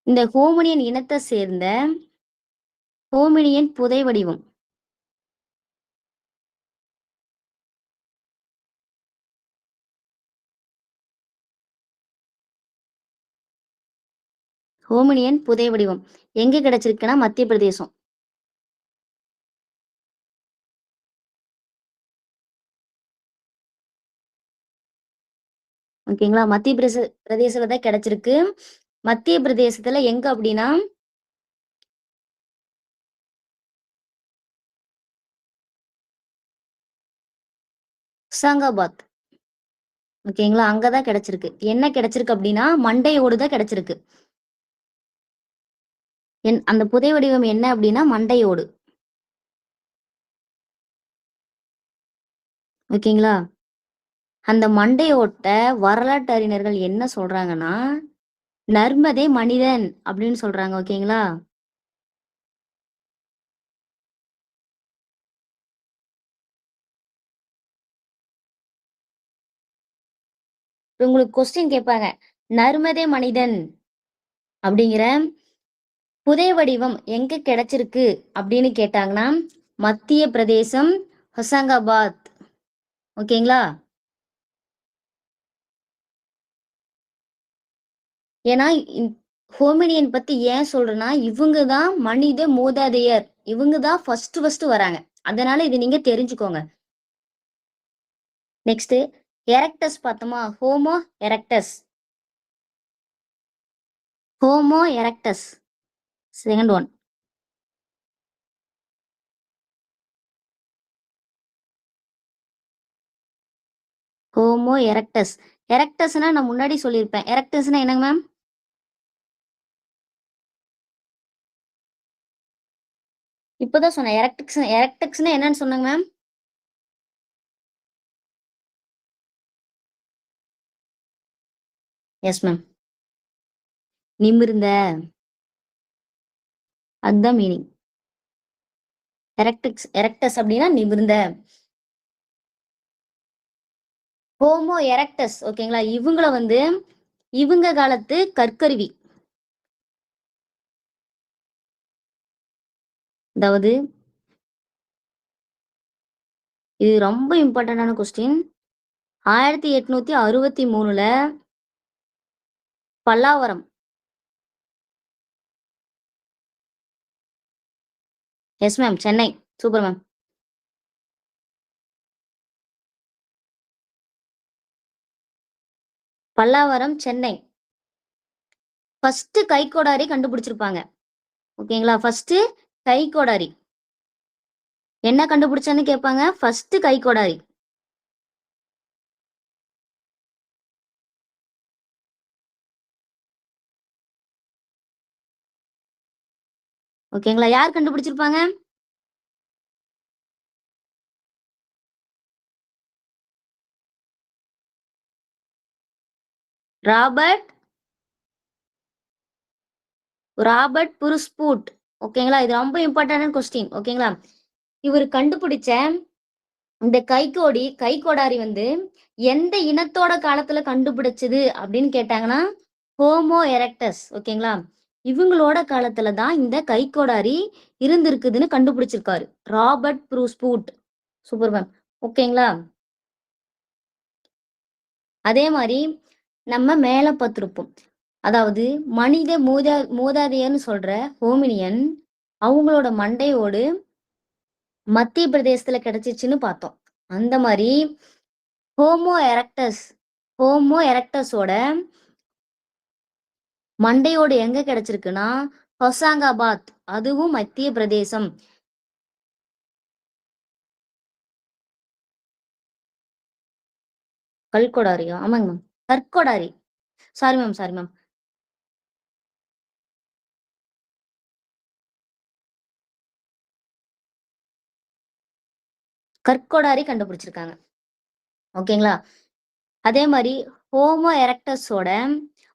இந்த ஹோமினியன் இனத்தை சேர்ந்த ஹோமினியன் புதை வடிவம். ஹோமினியன் புதை வடிவம் எங்க கிடைச்சிருக்குன்னா மத்திய பிரதேசம். ஓகேங்களா? மத்திய பிரதேசத்துல தான் கிடைச்சிருக்கு. மத்திய பிரதேசத்துல எங்க அப்படின்னா, ஹொசாங்காபாத். ஓகேங்களா? அங்கதான் கிடைச்சிருக்கு. என்ன கிடைச்சிருக்கு அப்படின்னா, மண்டையோடு தான் கிடைச்சிருக்கு. அந்த புதை வடிவம் என்ன அப்படின்னா மண்டையோடு. ஓகேங்களா? அந்த மண்டையோட்ட வரலாற்று அறிஞர்கள் என்ன சொல்றாங்கன்னா, நர்மதே மனிதன் அப்படின்னு சொல்றாங்க. ஓகேங்களா? உங்களுக்கு கொஸ்டின் கேட்பாங்க. நர்மதே மனிதன் அப்படிங்கிற புதை வடிவம் எங்க கிடைச்சிருக்கு அப்படின்னு கேட்டாங்கன்னா, மத்திய பிரதேசம், ஹொசாங்காபாத். ஓகேங்களா? ஏன்னா ஹோமினியன் பத்தி ஏன் சொல்றேன்னா, இவங்க தான் மனித மூதாதையர். இவங்க தான் ஃபர்ஸ்ட் வராங்க. அதனால இது நீங்க தெரிஞ்சுக்கோங்க. நெக்ஸ்ட் எரக்டஸ் பார்த்தோமா? Homo erectus. Homo erectus. Second one. Homo erectus. எரக்டஸ்னா நான் முன்னாடி சொல்லியிருப்பேன். எரக்டஸ்னா என்னங்க மேம்? இப்பதான் சொன்னேன். எரக்டக்ஸ்னா என்னன்னு சொன்னாங்க மேம்? Yes ma'am. நிமிர்ந்த. அதுதான் மீனிங். எரக்டஸ் அப்படின்னா நிமிர்ந்த. ஹோமோ எரக்டஸ் ஓகேங்களா? இவங்கள வந்து இவங்க காலத்து கற்கருவி. அதாவது இது ரொம்ப இம்பார்ட்டன்டான கொஸ்டின். 1863ல Pallavaram. Yes ma'am. Chennai. Super ma'am. Pallavaram, Chennai. First கைக்கோடாரி கண்டுபிடிச்சிருப்பாங்க. ஓகேங்களா? ஃபர்ஸ்ட் கைக்கோடாரி. என்ன கண்டுபிடிச்சான்னு கேட்பாங்க. ஃபர்ஸ்ட் கைக்கோடாரி. ஓகேங்களா? யார் கண்டுபிடிச்சிருப்பாங்க? Robert Robert புருஸ்பூட். ஓகேங்களா? இது ரொம்ப இம்பார்ட்டன்டான கொஸ்டின். ஓகேங்களா? இவர் கண்டுபிடிச்ச இந்த கைக்கோடாரி வந்து எந்த இனத்தோட காலத்துல கண்டுபிடிச்சது அப்படின்னு கேட்டாங்கன்னா ஹோமோ எரெக்டஸ். ஓகேங்களா? இவங்களோட காலத்துல தான் இந்த கைக்கோடாரி இருந்திருக்குதுன்னு கண்டுபிடிச்சிருக்காரு ராபர்ட் புருஸ்பூட். Super ma'am. ஓகேங்களா? அதே மாதிரி நம்ம மேல பார்த்திருப்போம். அதாவது மனித மூதாதையர்னு சொல்ற ஹோமினியன் அவங்களோட மண்டையோடு மத்திய பிரதேசத்துல கிடைச்சிச்சுன்னு பார்த்தோம். அந்த மாதிரி ஹோமோ எரக்டஸ் ஹோமோ எரக்டஸோட மண்டையோடு எங்க கிடைச்சிருக்குன்னா ஹொசாங்காபாத், அதுவும் மத்திய பிரதேசம். கல்கொடாரியா? ஆமாங்க மேம். கற்கொடாரி. Sorry ma'am, sorry ma'am. கற்கொடாரி கண்டுபிடிச்சிருக்காங்க. ஓகேங்களா? அதே மாதிரி ஹோமோ எரக்டஸோட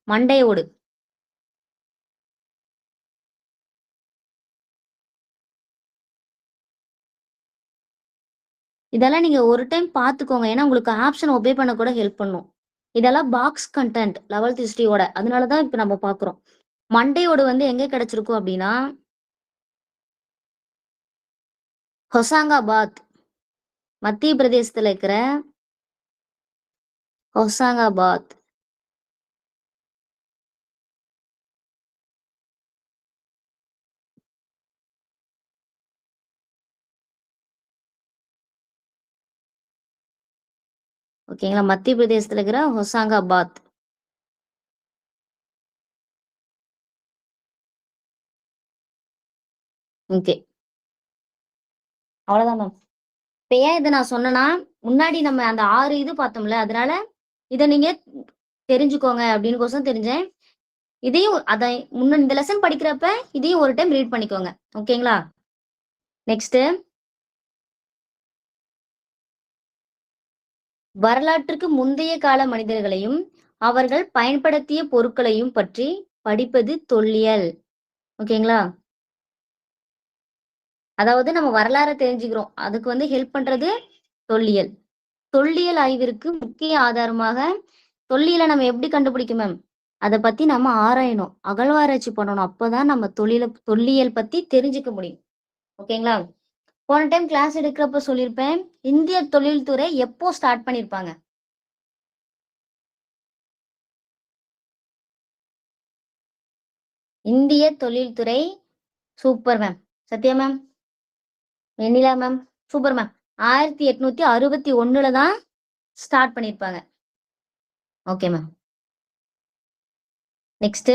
மண்டையோடு இதெல்லாம் நீங்க ஒரு டைம் பார்த்துக்கோங்க. ஏன்னா உங்களுக்கு ஆப்ஷன் ஒபே பண்ண கூட ஹெல்ப் பண்ணும். இதெல்லாம் பாக்ஸ் கண்டென்ட் 11th ஹிஸ்டரியோட. அதனாலதான் இப்ப நம்ம பாக்குறோம். மண்டையோடு வந்து எங்க கிடைச்சிருக்கும் அப்படின்னா ஹொசாங்காபாத், மத்திய பிரதேசத்துல இருக்கிற ஹொசாங்காபாத். ஓகேங்களா? மத்திய பிரதேசத்துல இருக்கிற ஹொசாங்காபாத். ஓகே, அவ்வளவுதான் மேம். இப்ப ஏன் இதை நான் சொன்னேன்னா முன்னாடி நம்ம அந்த 6 இது பார்த்தோம்ல, அதனால இதை நீங்க தெரிஞ்சுக்கோங்க அப்படின்னு கோசம் தெரிஞ்சேன். இதையும் அதை இந்த லெசன் படிக்கிறப்ப இதையும் ஒரு டைம் ரீட் பண்ணிக்கோங்க. ஓகேங்களா? நெக்ஸ்ட், வரலாற்றுக்கு முந்தைய கால மனிதர்களையும் அவர்கள் பயன்படுத்திய பொருட்களையும் பற்றி படிப்பது தொல்லியல். ஓகேங்களா? அதாவது நம்ம வரலாறை தெரிஞ்சுக்கிறோம், அதுக்கு வந்து ஹெல்ப் பண்றது தொல்லியல். தொல்லியல் ஆய்விற்கு முக்கிய ஆதாரமாக தொல்லியலை நம்ம எப்படி கண்டுபிடிக்கும் மேம்? அதை பத்தி நம்ம ஆராயணும், அகழ்வாராய்ச்சி பண்ணணும். அப்பதான் நம்ம தொல்லியல் பத்தி தெரிஞ்சுக்க முடியும். ஓகேங்களா? போன டைம் கிளாஸ் எடுக்கிறப்ப சொல்லியிருப்பேன், இந்திய தொழில்துறை எப்போ ஸ்டார்ட் பண்ணிருப்பாங்க? இந்திய தொழில்துறை. Super ma'am. Sathya ma'am, Vennila ma'am, super ma'am. 1861 தான் ஸ்டார்ட் பண்ணிருப்பாங்க. Okay ma'am. நெக்ஸ்ட்,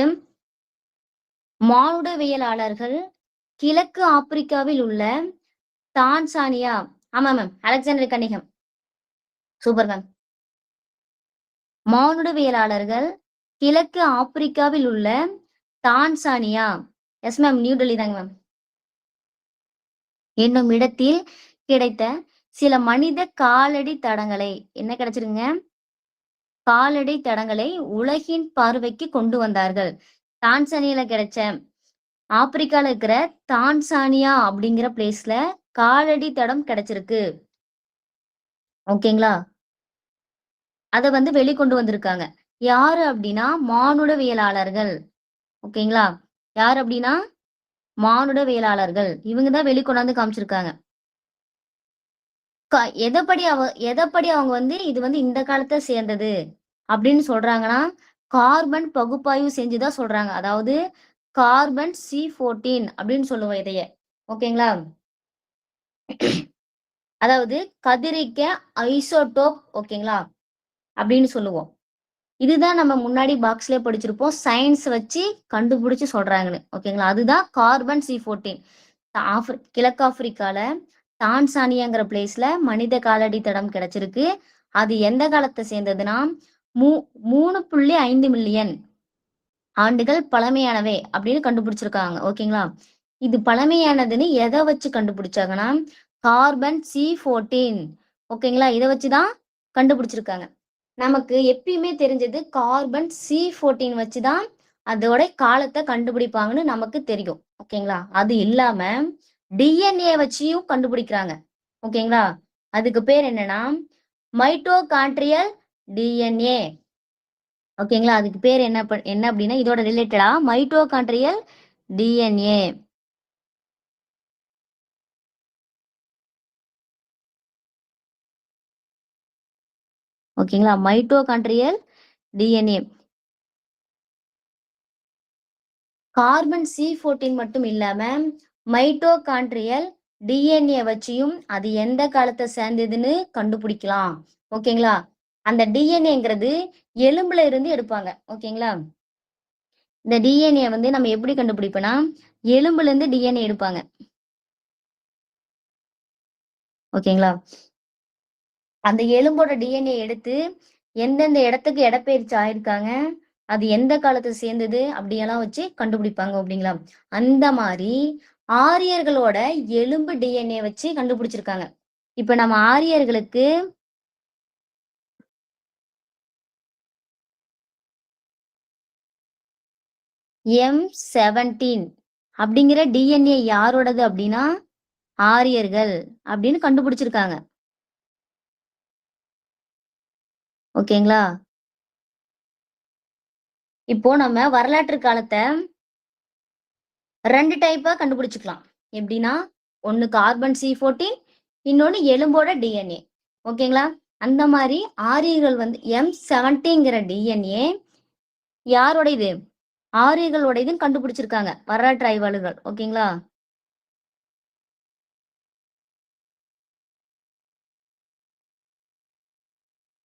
மானுடவியலாளர்கள் கிழக்கு ஆப்பிரிக்காவில் உள்ள தான்சானியா. ஆமா ma'am, Alexander Cunningham. Super ma'am. மானுடவியலாளர்கள் கிழக்கு ஆப்பிரிக்காவில் உள்ள Tanzania. Yes ma'am, New Delhi தாங்க மேம். என்னும் இடத்தில் கிடைத்த சில மனித காலடி தடங்களை, என்ன கிடைச்சிருங்க? காலடி தடங்களை உலகின் பார்வைக்கு கொண்டு வந்தார்கள். தான்சானியால கிடைச்ச, ஆப்பிரிக்கால இருக்கிற தான்சானியா அப்படிங்கிற பிளேஸ்ல காலடி தடம் கிடைச்சிருக்கு. ஓகேங்களா? அதை வந்து வெளிக்கொண்டு வந்திருக்காங்க. யாரு அப்படின்னா மானுடவியலாளர்கள். ஓகேங்களா? யார் அப்படின்னா மானுடவியலாளர்கள். இவங்கதான் வெளிக்கொண்டாந்து காமிச்சிருக்காங்க. எதைப்படி அவங்க வந்து இது வந்து இந்த காலத்தை சேர்ந்தது அப்படின்னு சொல்றாங்கன்னா கார்பன் பகுப்பாய்வு செஞ்சுதான் சொல்றாங்க. அதாவது கார்பன் C14 அப்படின்னு சொல்லுவோம் இதைய. ஓகேங்களா? அதாவது கதிரியக்க ஐசோடோப். ஓகேங்களா? அப்படின்னு சொல்லுவோம். இதுதான் நம்ம முன்னாடி பாக்ஸ்லயே படிச்சிருப்போம், சயின்ஸ் வச்சு கண்டுபிடிச்சு சொல்றாங்கன்னு. ஓகேங்களா? அதுதான் கார்பன் C14. கிழக்கு ஆப்பிரிக்கால டான்சானியாங்கிற பிளேஸ்ல மனித காலடி தடம் கிடைச்சிருக்கு. அது எந்த காலத்தை சேர்ந்ததுன்னா 3.5 மில்லியன் ஆண்டுகள் பழமையானவை அப்படின்னு கண்டுபிடிச்சிருக்காங்க. ஓகேங்களா? இது பழமையானதுன்னு எதை வச்சு கண்டுபிடிச்சாங்கன்னா கார்பன் C14. ஓகேங்களா? இதை வச்சுதான் கண்டுபிடிச்சிருக்காங்க. நமக்கு எப்பயுமே தெரிஞ்சது கார்பன் C14 வச்சுதான் அதோட காலத்தை கண்டுபிடிப்பாங்கன்னு நமக்கு தெரியும். ஓகேங்களா? அது இல்லாம டிஎன்ஏ வச்சியும் கண்டுபிடிக்கிறாங்க. ஓகேங்களா? அதுக்கு பேர் என்னன்னா மைட்டோகாண்ட்ரியல் டிஎன்ஏ. ஓகேங்களா? அதுக்கு பேர் என்ன அப்படின்னா இதோட ரிலேட்டடா மைட்டோகாண்ட்ரியல் டிஎன்ஏ. ஓகேங்களா? Mitochondrial DNA. கார்பன் C14 மட்டும் இல்லாம மைட்டோகாண்ட்ரியல் டிஎன்ஏ வச்சியும் அது எந்த காலத்தை சேர்ந்ததுன்னு கண்டுபிடிக்கலாம். ஓகேங்களா? அந்த டிஎன்ஏங்கிறது எலும்புல இருந்து எடுப்பாங்க. ஓகேங்களா? இந்த டிஎன்ஏ வந்து நம்ம எப்படி கண்டுபிடிப்போம்னா எலும்புல இருந்து டிஎன்ஏ எடுப்பாங்க. ஓகேங்களா? அந்த எலும்போட டிஎன்ஏ எடுத்து எந்தெந்த இடத்துக்கு இடப்பெயர்ச்சி ஆயிருக்காங்க, அது எந்த காலத்தை சேர்ந்தது அப்படியெல்லாம் வச்சு கண்டுபிடிப்பாங்க. அப்படிங்களா? அந்த மாதிரி ஆரியர்களோட எலும்பு டிஎன்ஏ வச்சு கண்டுபிடிச்சிருக்காங்க. இப்ப நம்ம ஆரியர்களுக்கு M17 அப்படிங்கிற டிஎன்ஏ யாரோடது அப்படின்னா ஆரியர்கள் அப்படின்னு கண்டுபிடிச்சிருக்காங்க. ஓகேங்களா? இப்போ நம்ம வரலாற்று காலத்தை 2 டைப்பா கண்டுபிடிச்சுக்கலாம். எப்படின்னா ஒண்ணு கார்பன் C14, இன்னொன்னு எலும்போட டிஎன்ஏ. ஓகேங்களா? அந்த மாதிரி ஆரியர்கள் வந்து M70ங்கிற டிஎன்ஏ யாரோட இது ஆரியர்களோட இதுன்னு கண்டுபிடிச்சிருக்காங்க வரலாற்று ஆய்வாளர்கள். ஓகேங்களா?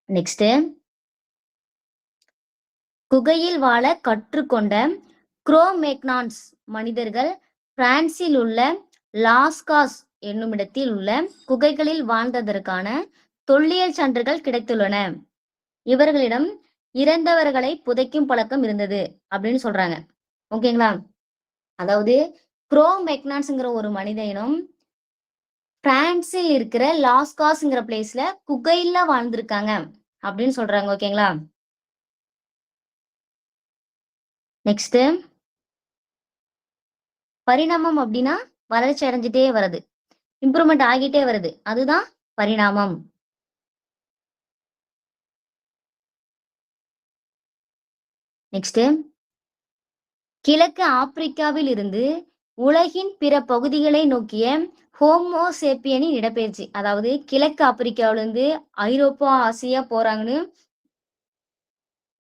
நெக்ஸ்ட் குகையில் வாழ கற்றுக்கொண்ட குரோமேக்னான்ஸ் மனிதர்கள் பிரான்சில் உள்ள லாஸ்காஸ் என்னுமிடத்தில் உள்ள குகைகளில் வாழ்ந்ததற்கான தொல்லியல் சான்றுகள் கிடைத்துள்ளன. இவர்களிடம் இறந்தவர்களை புதைக்கும் பழக்கம் இருந்தது அப்படின்னு சொல்றாங்க. ஓகேங்களா? அதாவது குரோமேக்னான்ஸ்ங்கிற ஒரு மனித இனம் பிரான்சில் இருக்கிற லாஸ்காஸ்ங்கிற பிளேஸ்ல குகையில வாழ்ந்திருக்காங்க அப்படின்னு சொல்றாங்க. ஓகேங்களா? நெக்ஸ்ட் பரிணாமம் அப்படின்னா வளர்ச்சி அடைஞ்சிட்டே வருது, இம்ப்ரூவ்மெண்ட் ஆகிட்டே வருது, அதுதான் பரிணாமம். நெக்ஸ்ட் கிழக்கு ஆப்பிரிக்காவில் இருந்து உலகின் பிற பகுதிகளை நோக்கிய ஹோமோசேப்பியனின் இடப்பெயர்ச்சி. அதாவது கிழக்கு ஆப்பிரிக்காவிலிருந்து ஐரோப்பா ஆசியா போறாங்கன்னு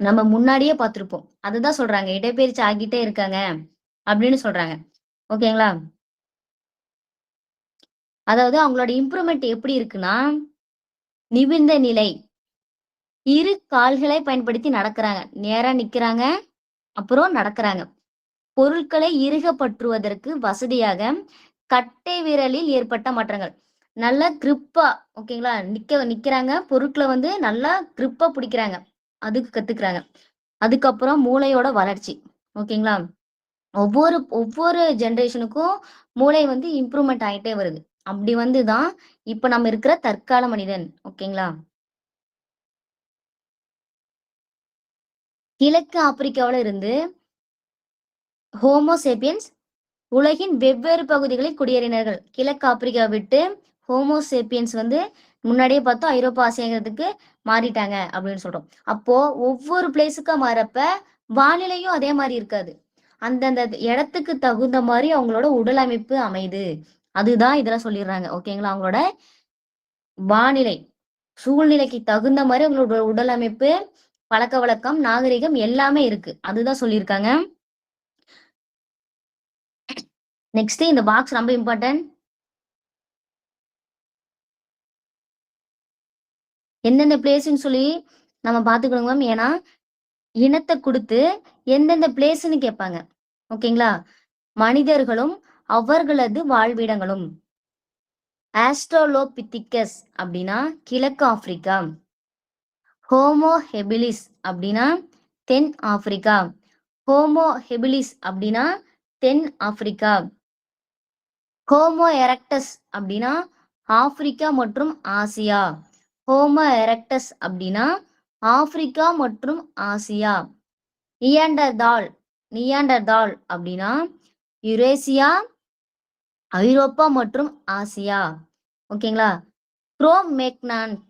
நம்ம முன்னாடியே பார்த்திருப்போம். அதுதான் சொல்றாங்க இடப்பெயர்ச்சி ஆகிட்டே இருக்காங்க அப்படின்னு சொல்றாங்க. ஓகேங்களா? அதாவது அவங்களோட இம்ப்ரூவ்மெண்ட் எப்படி இருக்குன்னா நிமிர்ந்த நிலை, இரு கால்களை பயன்படுத்தி நடக்கிறாங்க, நேரா நிக்கிறாங்க, அப்புறம் நடக்கிறாங்க. பொருட்களை இறுக பற்றுவதற்கு வசதியாக கட்டை விரலில் ஏற்பட்ட மாற்றங்கள். நல்லா கிரிப்பா ஓகேங்களா நிக்கிறாங்க, பொருட்களை வந்து நல்லா கிரிப்பா பிடிக்கிறாங்க, அதுக்கு கத்துக்கிறாங்க. அதுக்கப்புறம் மூளையோட வளர்ச்சி. ஓகேங்களா? ஒவ்வொரு ஒவ்வொரு ஜெனரேஷனுக்கும் மூளை வந்து இம்ப்ரூவ்மெண்ட் ஆகிட்டே வருது. அப்படி வந்துதான் இப்ப நம்ம இருக்கிற தற்கால மனிதன். ஓகேங்களா? கிழக்கு ஆப்பிரிக்காவில இருந்து ஹோமோசேப்பியன்ஸ் உலகின் வெவ்வேறு பகுதிகளில் குடியேறினார்கள். கிழக்கு ஆப்பிரிக்கா விட்டு ஹோமோசேப்பியன்ஸ் வந்து முன்னாடியே பார்த்தோம் ஐரோப்பா ஆசியாங்கிறதுக்கு மாறிட்டாங்க அப்படின்னு சொல்றோம். அப்போ ஒவ்வொரு பிளேஸுக்கா மாறப்ப வானிலையும் அதே மாதிரி இருக்காது. அந்தந்த இடத்துக்கு தகுந்த மாதிரி அவங்களோட உடல் அமைப்பு அமையுது. அதுதான் இதெல்லாம் சொல்லிடுறாங்க. ஓகேங்களா? அவங்களோட வானிலை சூழ்நிலைக்கு தகுந்த மாதிரி அவங்களோட உடல் அமைப்பு, பழக்க வழக்கம், நாகரிகம் எல்லாமே இருக்கு. அதுதான் சொல்லியிருக்காங்க. நெக்ஸ்ட் இந்த பாக்ஸ் ரொம்ப இம்பார்ட்டன்ட். எந்தெந்த பிளேஸ்ன்னு சொல்லி நம்ம பார்த்துக்கணும் மேம். ஏன்னா இனத்தை கொடுத்து எந்தெந்த பிளேஸ்ன்னு கேட்பாங்க. ஓகேங்களா? மனிதர்களும் அவர்களது வாழ்விடங்களும். ஆஸ்ட்ரோலோபித்திகஸ் அப்படின்னா கிழக்கு ஆப்பிரிக்கா. ஹோமோ ஹெபிலிஸ் அப்படின்னா தென் ஆப்பிரிக்கா. ஹோமோ ஹெபிலிஸ் அப்படின்னா தென் ஆப்பிரிக்கா. ஹோமோ எரக்டஸ் அப்படின்னா ஆப்பிரிக்கா மற்றும் ஆசியா. ஹோமோ எரக்டஸ் அப்படின்னா ஆப்பிரிக்கா மற்றும் ஆசியா. நியாண்டர்தால் நியாண்டர்தால் அப்படின்னா யுரேசியா, ஐரோப்பா மற்றும் ஆசியா. ஓகேங்களா. குரோமேக்னானன்ஸ்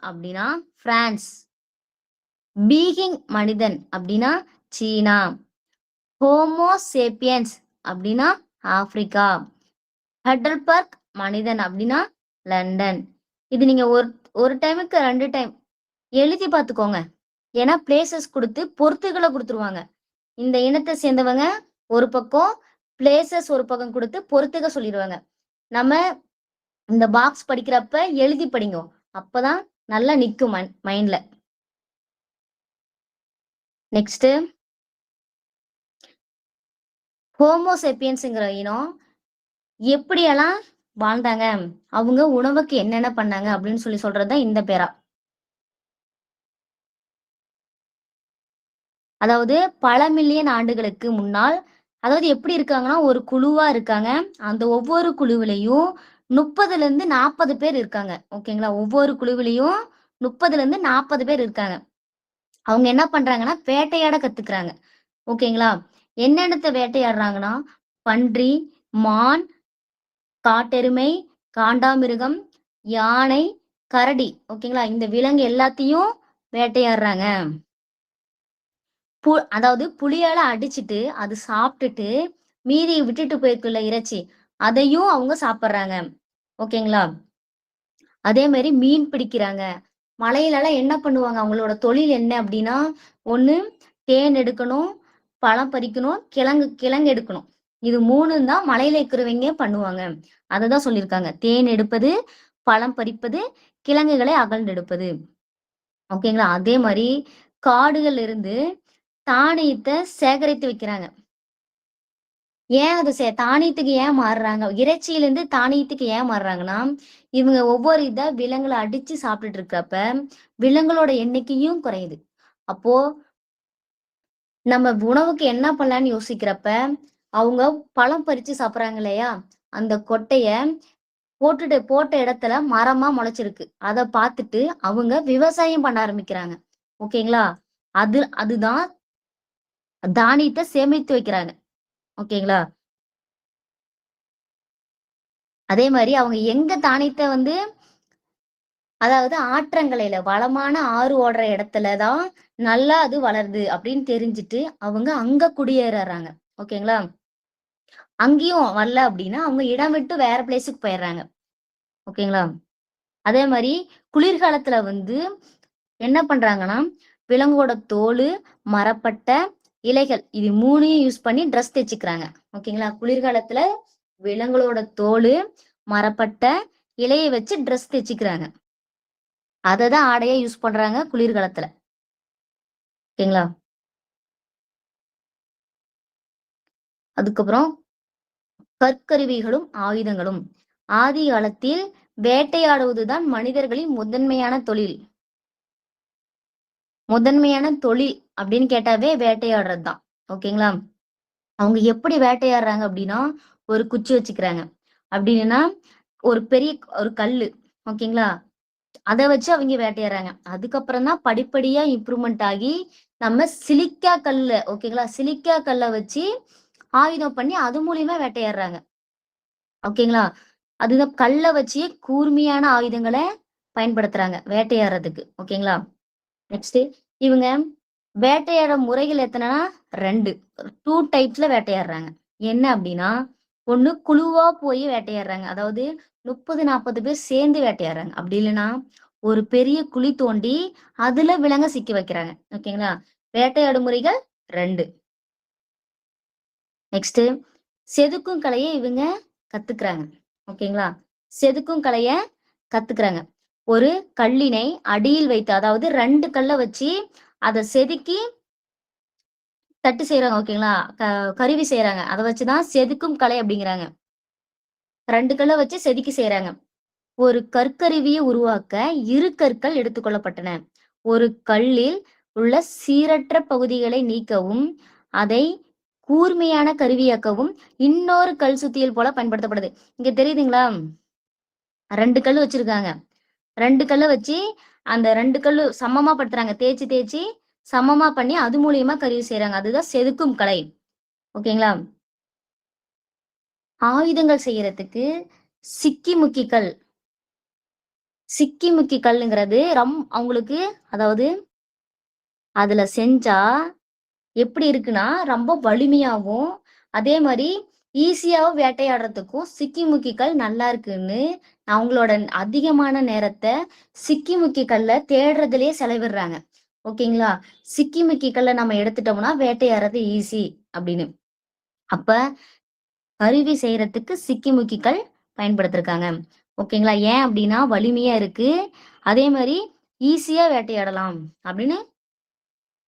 அப்படின்னா பிரான்ஸ். பீகிங் மனிதன் அப்படின்னா சீனா. ஹோமோசேப்பியன்ஸ் அப்படின்னா ஆப்பிரிக்கா. ஹெடல்பர்க் மனிதன் அப்படின்னா லண்டன். இது நீங்க ஒரு டைமுக்கு 2 டைம் எழுதி பார்த்துக்கோங்க. ஏன்னா பிளேசஸ் கொடுத்து பொறுத்துகளை கொடுத்துருவாங்க. இந்த இனத்தை சேர்ந்தவங்க ஒரு பக்கம், பிளேசஸ் ஒரு பக்கம் கொடுத்து பொறுத்துக சொல்லிடுவாங்க. நம்ம இந்த பாக்ஸ் படிக்கிறப்ப எழுதி படிங்க, அப்பதான் நல்லா நிக்கும் மைண்ட்ல. நெக்ஸ்ட், ஹோமோசேப்பியன்ஸ்ங்கிற இனம் எப்படியெல்லாம் வாழ்ந்தாங்க, அவங்க உணவுக்கு என்னென்ன பண்ணாங்க அப்படின்னு சொல்றதுதான் இந்த பேரா. அதாவது பல மில்லியன் ஆண்டுகளுக்கு முன்னால், அதாவது எப்படி இருக்காங்கன்னா ஒரு குழுவா இருக்காங்க. அந்த ஒவ்வொரு குழுவிலையும் 30ல இருந்து 40 பேர் இருக்காங்க. ஓகேங்களா. ஒவ்வொரு குழுவிலையும் 30ல இருந்து 40 பேர் இருக்காங்க. அவங்க என்ன பண்றாங்கன்னா வேட்டையாட கத்துக்கிறாங்க. ஓகேங்களா. என்னென்னத்தை வேட்டையாடுறாங்கன்னா பன்றி, மான், காட்டெருமை, காண்டாமிருகம், யானை, கரடி. ஓகேங்களா. இந்த விலங்கு எல்லாத்தையும் வேட்டையாடுறாங்க. அதாவது புலியால அடிச்சுட்டு அது சாப்பிட்டுட்டு மீதி விட்டுட்டு போயிருக்குள்ள இறைச்சி, அதையும் அவங்க சாப்பிட்றாங்க. ஓகேங்களா. அதே மாதிரி மீன் பிடிக்கிறாங்க. மலையிலலாம் என்ன பண்ணுவாங்க, அவங்களோட தொழில் என்ன அப்படின்னா ஒண்ணு தேன் எடுக்கணும், பழம் பறிக்கணும், கிழங்கு எடுக்கணும். இது 3 தான் மலையில இருக்கிறவங்க பண்ணுவாங்க. அததான் சொல்லியிருக்காங்க. தேன் எடுப்பது, பழம் பறிப்பது, கிழங்குகளை அகழ்ந்தெடுப்பது. ஓகேங்களா. அதே மாதிரி காடுகள் இருந்து தானியத்தை சேகரித்து வைக்கிறாங்க. ஏன் அது தானியத்துக்கு ஏன் மாறுறாங்க, இறைச்சியிலிருந்து தானியத்துக்கு ஏன் மாறுறாங்கன்னா இவங்க ஒவ்வொரு விலங்குகளை அடிச்சு சாப்பிட்டுட்டு இருக்கப்ப விலங்குகளோட எண்ணிக்கையும் குறையுது. அப்போ நம்ம உணவுக்கு என்ன பண்ணலான்னு யோசிக்கிறப்ப அவங்க பழம் பறிச்சு சாப்பிட்றாங்க இல்லையா, அந்த கொட்டைய போட்ட இடத்துல மரமா முளைச்சிருக்கு. அதை பார்த்துட்டு அவங்க விவசாயம் பண்ண ஆரம்பிக்கிறாங்க. ஓகேங்களா. அதுதான் தானியத்தை சேமித்து வைக்கிறாங்க. ஓகேங்களா. அதே மாதிரி அவங்க எங்க தானியத்தை அதாவது ஆற்றங்கரையில வளமான ஆறு ஓடுற இடத்துலதான் நல்லா அது வளருது அப்படின்னு தெரிஞ்சுட்டு அவங்க அங்க குடியேறாங்க. ஓகேங்களா. அங்கேயும் வரல அப்படின்னா அவங்க இடம் விட்டு வேற பிளேஸுக்கு போயிடுறாங்க. ஓகேங்களா. அதே மாதிரி குளிர்காலத்துல என்ன பண்றாங்கன்னா விலங்கோட தோல், மரப்பட்டை, இலைகள், இது 3ஐயும் யூஸ் பண்ணி ட்ரெஸ் தைச்சுக்கிறாங்க. ஓகேங்களா. குளிர்காலத்துல விலங்குகளோட தோல், மரப்பட்டை, இலையை வச்சு ட்ரெஸ் தைச்சுக்கிறாங்க. அததான் ஆடையா யூஸ் பண்றாங்க குளிர்காலத்துல. ஓகேங்களா. அதுக்கப்புறம் கற்கருவிகளும் ஆயுதங்களும். ஆதி காலத்தில் வேட்டையாடுவதுதான் மனிதர்களின் முதன்மையான தொழில். அப்படின்னு கேட்டாவே வேட்டையாடுறது தான். ஓகேங்களா. அவங்க எப்படி வேட்டையாடுறாங்க அப்படின்னா ஒரு குச்சி வச்சுக்கிறாங்க. அப்படின்னா ஒரு பெரிய ஒரு கல்லு. ஓகேங்களா. அதை வச்சு அவங்க வேட்டையாடுறாங்க. அதுக்கப்புறம் தான் படிப்படியா இம்ப்ரூவ்மெண்ட் ஆகி நம்ம சிலிக்கா கல்ல, ஓகேங்களா, சிலிக்கா கல்லை வச்சு ஆயுதம் பண்ணி அது மூலியமா வேட்டையாடுறாங்க. ஓகேங்களா. அதுதான் கல்லை வச்சு கூர்மையான ஆயுதங்களை பயன்படுத்துறாங்க வேட்டையாடுறதுக்கு. ஓகேங்களா. நெக்ஸ்ட், இவங்க வேட்டையாட முறைகள் எத்தனைனா 2 டைப்ஸ்ல வேட்டையாடுறாங்க. என்ன அப்படின்னா ஒண்ணு குழுவா போய் வேட்டையாடுறாங்க. அதாவது 30-40 பேர் சேர்ந்து வேட்டையாடுறாங்க. அப்படி இல்லைன்னா ஒரு பெரிய குழி தோண்டி அதுல விலங்க சிக்கி வைக்கிறாங்க. ஓகேங்களா. வேட்டையாடும் முறைகள் 2. நெக்ஸ்ட், செதுக்கும் கலையை இவங்க கத்துக்கிறாங்க. ஓகேங்களா. செதுக்கும் கலைய கத்துக்கிறாங்க. ஒரு கல்லினை அடியில் வைத்து, அதாவது 2 கல்லை வச்சு அதை செதுக்கி தட்டு செய்யறாங்க. ஓகேங்களா? கருவி செய்யறாங்க. அத வச்சுதான் செதுக்கும் கலை அப்படிங்கிறாங்க. 2 கல்ல வச்சு செதுக்கி செய்யறாங்க. ஒரு கற்கருவியை உருவாக்க 2 கற்கள் எடுத்துக்கொள்ளப்பட்டன. ஒரு கல்லில் உள்ள சீரற்ற பகுதிகளை நீக்கவும், அதை கூர்மையான கருவியாக்கவும் இன்னொரு கல் சுத்தியல் போல பயன்படுத்தப்படுது. இங்க தெரியுதுங்களா? 2 கல்லு வச்சிருக்காங்க. 2 கல்ல வச்சு அந்த 2 கல்லு சமமா படுத்துறாங்க. தேய்ச்சு தேய்ச்சு சமமா பண்ணி அது மூலியமா கருவி செய்றாங்க. அதுதான் செதுக்கும் கலை. ஓகேங்களா? ஆயுதங்கள் செய்யறதுக்கு சிக்கி முக்கி கல். சிக்கி முக்கி கல்லுங்கிறது அவங்களுக்கு அதாவது அதுல செஞ்சா எப்படி இருக்குன்னா, ரொம்ப வலிமையாவும், அதே மாரி ஈஸியாவும் வேட்டையாடுறதுக்கும் சிக்கி முக்கி கல் நல்லா இருக்குன்னு, அவங்களோட அதிகமான நேரத்த சிக்கி முக்கி கல்ல தேடுறதுலயே செலவிடுறாங்க. ஓகேங்களா? சிக்கி முக்கி கல்ல நம்ம எடுத்துட்டோம்னா வேட்டையாடுறது ஈஸி அப்படின்னு. அப்ப கருவி செய்யறதுக்கு சிக்கி முக்கி கல் பயன்படுத்திருக்காங்க. ஓகேங்களா? ஏன் அப்படின்னா வலிமையா இருக்கு. அதே மாரி ஈஸியா வேட்டையாடலாம் அப்படின்னு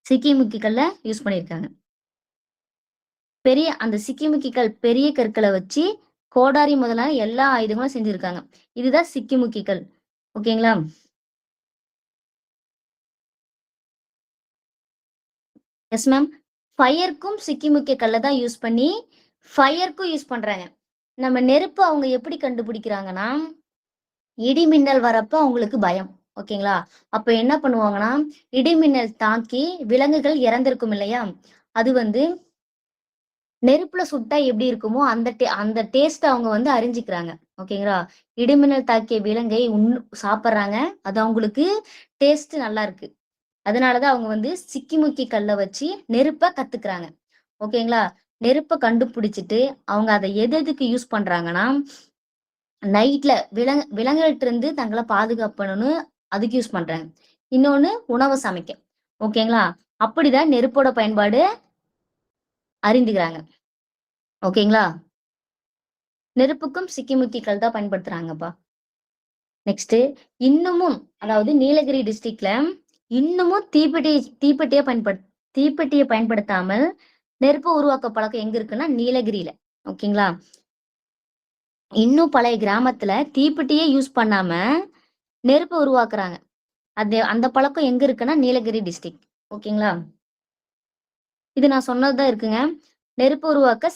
சிக்கி முக்கி கல்ல யூஸ் பண்ணியிருக்காங்க. அந்த சிக்கிமுக்கி கல் பெரிய கற்களை வச்சு கோடாரி முதலான எல்லா ஆயுதங்களும் செஞ்சிருக்காங்க. இதுதான் சிக்கிமுக்கி கல். ஓகேங்களா? Yes ma'am. ஃபயர்க்கும் சிக்கிமுக்கி கல்ல தான் யூஸ் பண்ணி ஃபயர்க்கும் யூஸ் பண்றாங்க. நம்ம நெருப்பு அவங்க எப்படி கண்டுபிடிக்கிறாங்கன்னா, இடி மின்னல் வரப்ப அவங்களுக்கு பயம். ஓகேங்களா? அப்ப என்ன பண்ணுவாங்கன்னா, இடி மின்னல் தாக்கி விலங்குகள் இறந்திருக்கும் இல்லையா? அது வந்து நெருப்புல சுட்டா எப்படி இருக்குமோ அந்த டேஸ்ட் அவங்க வந்து அறிஞ்சுக்கிறாங்க. ஓகேங்களா? இடிமின்னல் தாக்கிய விலங்கை சாப்பிடுறாங்க. அது அவங்களுக்கு டேஸ்ட் நல்லா இருக்கு. அதனாலதான் அவங்க வந்து சிக்கிமுக்கி கல்ல வச்சு நெருப்ப கத்துக்கிறாங்க. ஓகேங்களா? நெருப்ப கண்டுபிடிச்சிட்டு அவங்க அதை எதுக்கு யூஸ் பண்றாங்கன்னா, நைட்ல விலங்குகள்ட்ட இருந்து தங்களை பாதுகாப்பணும்னு அதுக்கு யூஸ் பண்றாங்க. இன்னொன்னு உணவு சமைக்க. ஓகேங்களா? அப்படிதான் நெருப்போட பயன்பாடு அறிந்துக்கிறாங்க. ஓகேங்களா? நெருப்புக்கும் சிக்கிமுக்கி கல் தான் பயன்படுத்துறாங்கப்பா. நெக்ஸ்ட் இன்னமும் அதாவது நீலகிரி டிஸ்ட்ரிக்ட்ல இன்னமும் தீப்பெட்டியை பயன்படுத்தாமல் நெருப்பு உருவாக்க பழக்கம் எங்க இருக்குன்னா நீலகிரியில. ஓகேங்களா? இன்னும் பழைய கிராமத்துல தீப்பெட்டியே யூஸ் பண்ணாம நெருப்பு உருவாக்குறாங்க. அந்த பழக்கம் எங்க இருக்குன்னா நீலகிரி டிஸ்ட்ரிக்ட். ஓகேங்களா? இது நான் சொன்னதுதான் இருக்குங்க. நெருப்பு உருவாக்க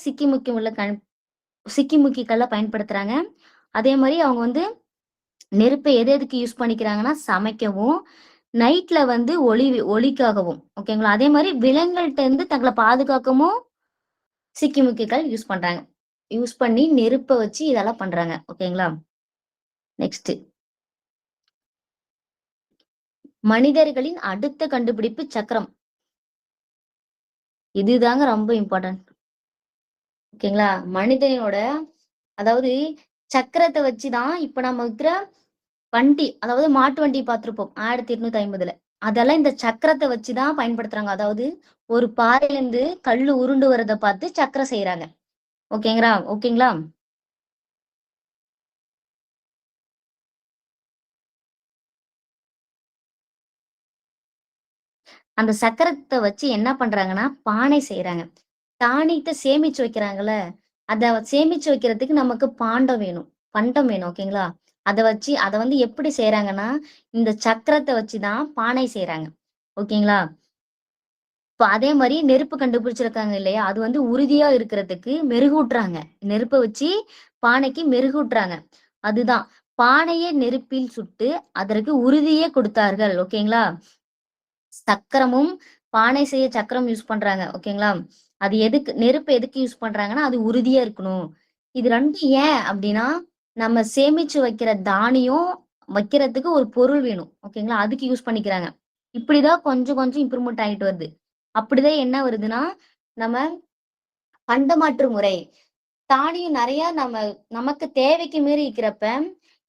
சிக்கிமுக்கி கல்ல பயன்படுத்துறாங்க. அதே மாதிரி அவங்க வந்து நெருப்பை எதுக்கு யூஸ் பண்ணிக்கிறாங்கன்னா சமைக்கவும், நைட்ல வந்து ஒளிக்காகவும். ஓகேங்களா? அதே மாதிரி விலங்குகள்ட்ட இருந்து தங்களை பாதுகாக்கவும் சிக்கிமுக்கிகள் யூஸ் பண்றாங்க. யூஸ் பண்ணி நெருப்ப வச்சு இதெல்லாம் பண்றாங்க. ஓகேங்களா? நெக்ஸ்ட் மனிதர்களின் அடுத்த கண்டுபிடிப்பு சக்கரம். இதுதாங்க ரொம்ப இம்பார்ட்டன்ட். ஓகேங்களா? மனிதனோட அதாவது சக்கரத்தை வச்சுதான் இப்ப நம்ம இருக்கிற வண்டி, அதாவது மாட்டு வண்டி பார்த்திருப்போம் 1850ல. அதெல்லாம் இந்த சக்கரத்தை வச்சுதான் பயன்படுத்துறாங்க. அதாவது ஒரு பாறையில இருந்து கல்லு உருண்டு வரத பார்த்து சக்கரம் செய்யறாங்க. ஓகேங்களா? அந்த சக்கரத்தை வச்சு என்ன பண்றாங்கன்னா பானை செய்யறாங்க. தானியத்தை சேமிச்சு வைக்கிறாங்கல்ல, அத சேமிச்சு வைக்கிறதுக்கு நமக்கு பண்டம் வேணும். ஓகேங்களா? அத வந்து எப்படி செய்யறாங்கன்னா இந்த சக்கரத்தை வச்சுதான் பானை செய்யறாங்க. ஓகேங்களா? இப்ப அதே மாதிரி நெருப்பு கண்டுபிடிச்சிருக்காங்க இல்லையா? அது வந்து உறுதியா இருக்கிறதுக்கு மெருகூட்டுறாங்க. நெருப்ப வச்சு பானைக்கு மெருகூட்டுறாங்க. அதுதான் பானையை நெருப்பில் சுட்டு அதற்கு உறுதியே கொடுத்தார்கள். ஓகேங்களா? சக்கரமும் பானை செய்ய சக்கரம் யூஸ் பண்றாங்க. ஓகேங்களா? அது நெருப்பு எதுக்கு யூஸ் பண்றாங்கன்னா அது உறுதியா இருக்கணும். இது ரெண்டும் ஏன் அப்படின்னா நம்ம சேமிச்சு வைக்கிற தானியம் வைக்கிறதுக்கு ஒரு பொருள் வேணும். ஓகேங்களா? அதுக்கு யூஸ் பண்ணிக்கிறாங்க. இப்படிதான் கொஞ்சம் கொஞ்சம் இம்ப்ரூவ்மெண்ட் ஆகிட்டு வருது. அப்படிதான் என்ன வருதுன்னா நம்ம பண்டமாற்று முறை. தானியம் நிறைய நமக்கு தேவைக்கு மீறி இருக்கிறப்ப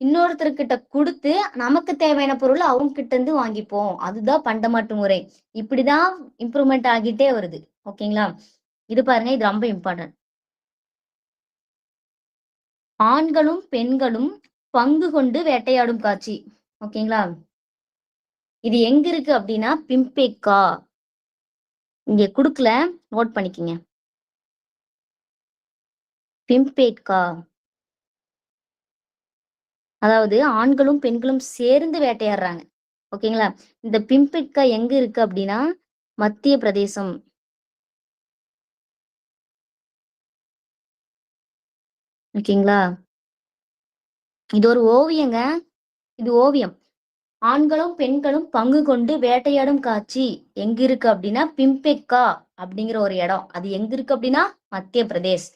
இன்னொருத்தர்கிட்ட குடுத்து நமக்கு தேவையான பொருள் அவங்க கிட்ட இருந்து வாங்கிப்போம். அதுதான் பண்டமாற்று முறை. இப்படிதான் இம்ப்ரூவ்மெண்ட் ஆகிட்டே வருது. ஓகேங்களா? இது பாருங்க, இது ரொம்ப இம்பார்ட்டன்ட். ஆண்களும் பெண்களும் பங்கு கொண்டு வேட்டையாடும் காட்சி. ஓகேங்களா? இது எங்க இருக்கு அப்படின்னா பிம்பேக்கா. இங்க குடுக்கல, நோட் பண்ணிக்கங்க. பிம்பேட்கா, அதாவது ஆண்களும் பெண்களும் சேர்ந்து வேட்டையாடுறாங்க. ஓகேங்களா? இந்த பிம்பேட்கா எங்க இருக்கு அப்படின்னா மத்திய பிரதேசம். ஓகேங்களா? இது ஒரு ஓவியங்க. இது ஓவியம். ஆண்களும் பெண்களும் பங்கு கொண்டு வேட்டையாடும் காட்சி எங்க இருக்கு அப்படின்னா பிம்பேட்கா அப்படிங்கிற ஒரு இடம். அது எங்க இருக்கு அப்படின்னா மத்திய பிரதேஷ்.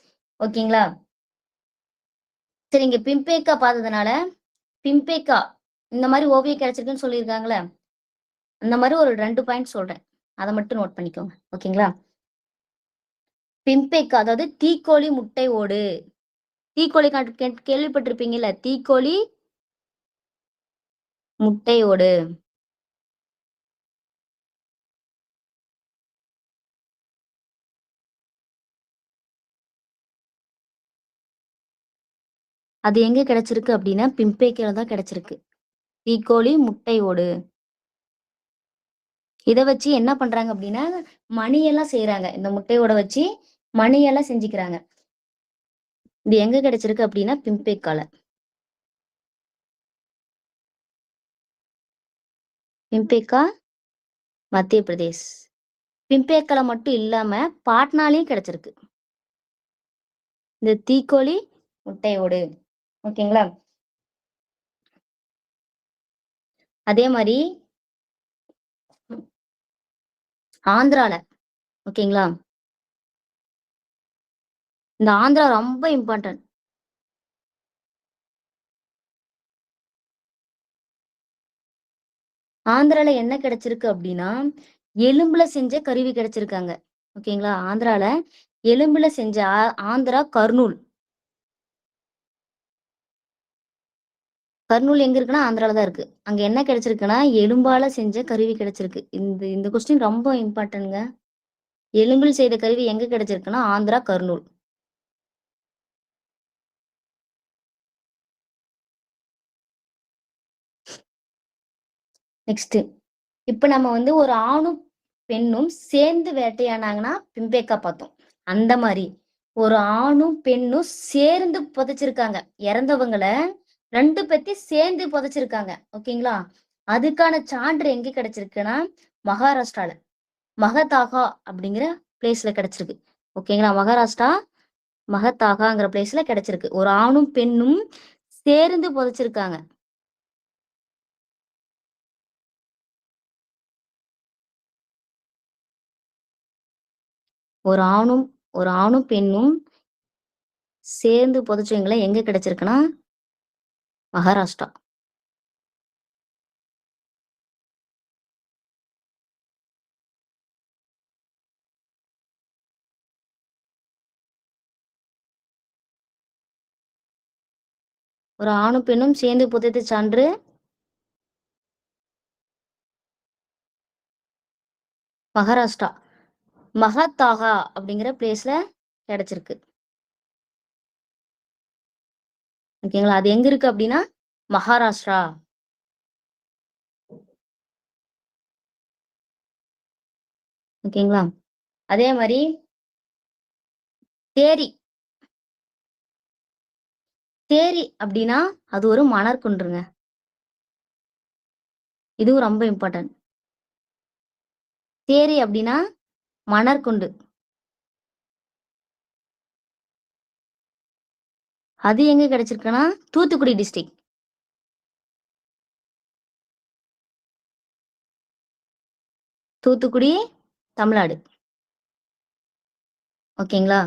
ஓகேங்களா? சரி, இங்க பிம்பேட்கா பார்த்ததுனால பிம்பேட்கா இந்த மாதிரி ஓவியம் கிடைச்சிருக்குன்னு சொல்லியிருக்காங்களே, அந்த மாதிரி ஒரு 2 பாயிண்ட் சொல்றேன். அதை மட்டும் நோட் பண்ணிக்கோங்க. ஓகேங்களா? பிம்பேட்கா அதாவது தீக்கோழி முட்டை ஓடு. தீக்கோழி கேள்விப்பட்டிருப்பீங்கல்ல, தீக்கோழி முட்டை ஓடு. அது எங்க கிடைச்சிருக்கு அப்படின்னா பிம்பேட்கால தான் கிடைச்சிருக்கு. தீக்கோழி முட்டை ஓடு. இத வச்சு என்ன பண்றாங்க அப்படின்னா மணியெல்லாம் செய்யறாங்க. இந்த முட்டையோட வச்சு மணியெல்லாம் செஞ்சுக்கிறாங்க. இது எங்க கிடைச்சிருக்கு அப்படின்னா பிம்பேட்கால. பிம்பேட்கா மத்திய பிரதேஷ். பிம்பேட்கால மட்டும் இல்லாம பாட்னாலையும் கிடைச்சிருக்கு இந்த தீக்கோழி முட்டையோடு. ஓகேங்களா? அதே மாதிரி ஆந்திரால. ஓகேங்களா? இந்த ஆந்திரா ரொம்ப இம்பார்ட்டன்ட். ஆந்திரால என்ன கிடைச்சிருக்கு அப்படின்னா எலும்புல செஞ்ச கருவி கிடைச்சிருக்காங்க. ஓகேங்களா? ஆந்திரால எலும்புல செஞ்ச ஆந்திரா கர்னூல். கர்னூல் எங்க இருக்குன்னா ஆந்திரால தான் இருக்கு. அங்க என்ன கிடைச்சிருக்குன்னா எலும்பால செஞ்ச கருவி கிடைச்சிருக்கு. இந்த இந்த கொஸ்டின் ரொம்ப இம்பார்ட்டன்ட்ங்க. எலும்பில் செய்த கருவி எங்க கிடைச்சிருக்குன்னா ஆந்திரா கர்னூல். நெக்ஸ்ட், இப்ப நம்ம வந்து ஒரு ஆணும் பெண்ணும் சேர்ந்து வேட்டையானாங்கன்னா பிம்பேக்கா பார்த்தோம். அந்த மாதிரி ஒரு ஆணும் பெண்ணும் சேர்ந்து புதைச்சிருக்காங்க. இறந்தவங்களை 2 பேத்தி சேர்ந்து புதைச்சிருக்காங்க. ஓகேங்களா? அதுக்கான சான்று எங்க கிடைச்சிருக்குன்னா மகாராஷ்டிரால மகதாகா அப்படிங்கிற பிளேஸ்ல கிடைச்சிருக்கு. ஓகேங்களா? மகாராஷ்டிரா மகதாகாங்கிற பிளேஸ்ல கிடைச்சிருக்கு. ஒரு ஆணும் பெண்ணும் சேர்ந்து புதைச்சிருக்காங்க. ஒரு ஆணும் ஒரு ஆணும் பெண்ணும் சேர்ந்து புதைச்சவங்களை எங்க கிடைச்சிருக்குன்னா மகாராஷ்டிரா. ஒரு ஆணும் பெண்ணும் சேர்ந்து புதைத்த சான்று மகாராஷ்டிரா மகதாகா அப்படிங்கிற பிளேஸ்ல கிடைச்சிருக்கு. ஓகேங்களா? அது எங்க இருக்கு அப்படின்னா மகாராஷ்டிரா. ஓகேங்களா? அதே மாதிரி தேரி. தேரி அப்படின்னா அது ஒரு மணற்குன்றுங்க. இதுவும் ரொம்ப இம்பார்ட்டன்ட். தேரி அப்படின்னா மணற்குண்டு. அது எங்க கிடைச்சிருக்குன்னா தூத்துக்குடி டிஸ்ட்ரிக்ட். தூத்துக்குடி தமிழ்நாடு. ஓகேங்களா?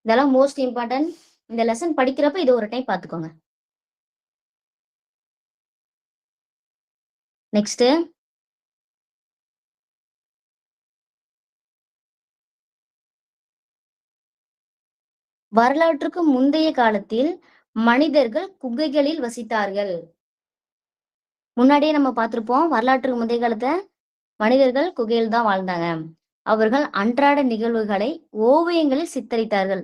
இதெல்லாம் மோஸ்ட் இம்பார்ட்டன்ட். இந்த லெசன் படிக்கிறப்ப இது ஒரு டைம் பார்த்துக்கோங்க. நெக்ஸ்ட், வரலாற்றுக்கு முந்தைய காலத்தில் மனிதர்கள் குகைகளில் வசித்தார்கள். முன்னாடியே நம்ம பார்த்திருப்போம். வரலாற்றுக்கு முந்தைய காலத்துல மனிதர்கள் குகையில் தான் வாழ்ந்தாங்க. அவர்கள் அன்றாட நிகழ்வுகளை ஓவியங்களில் சித்தரித்தார்கள்.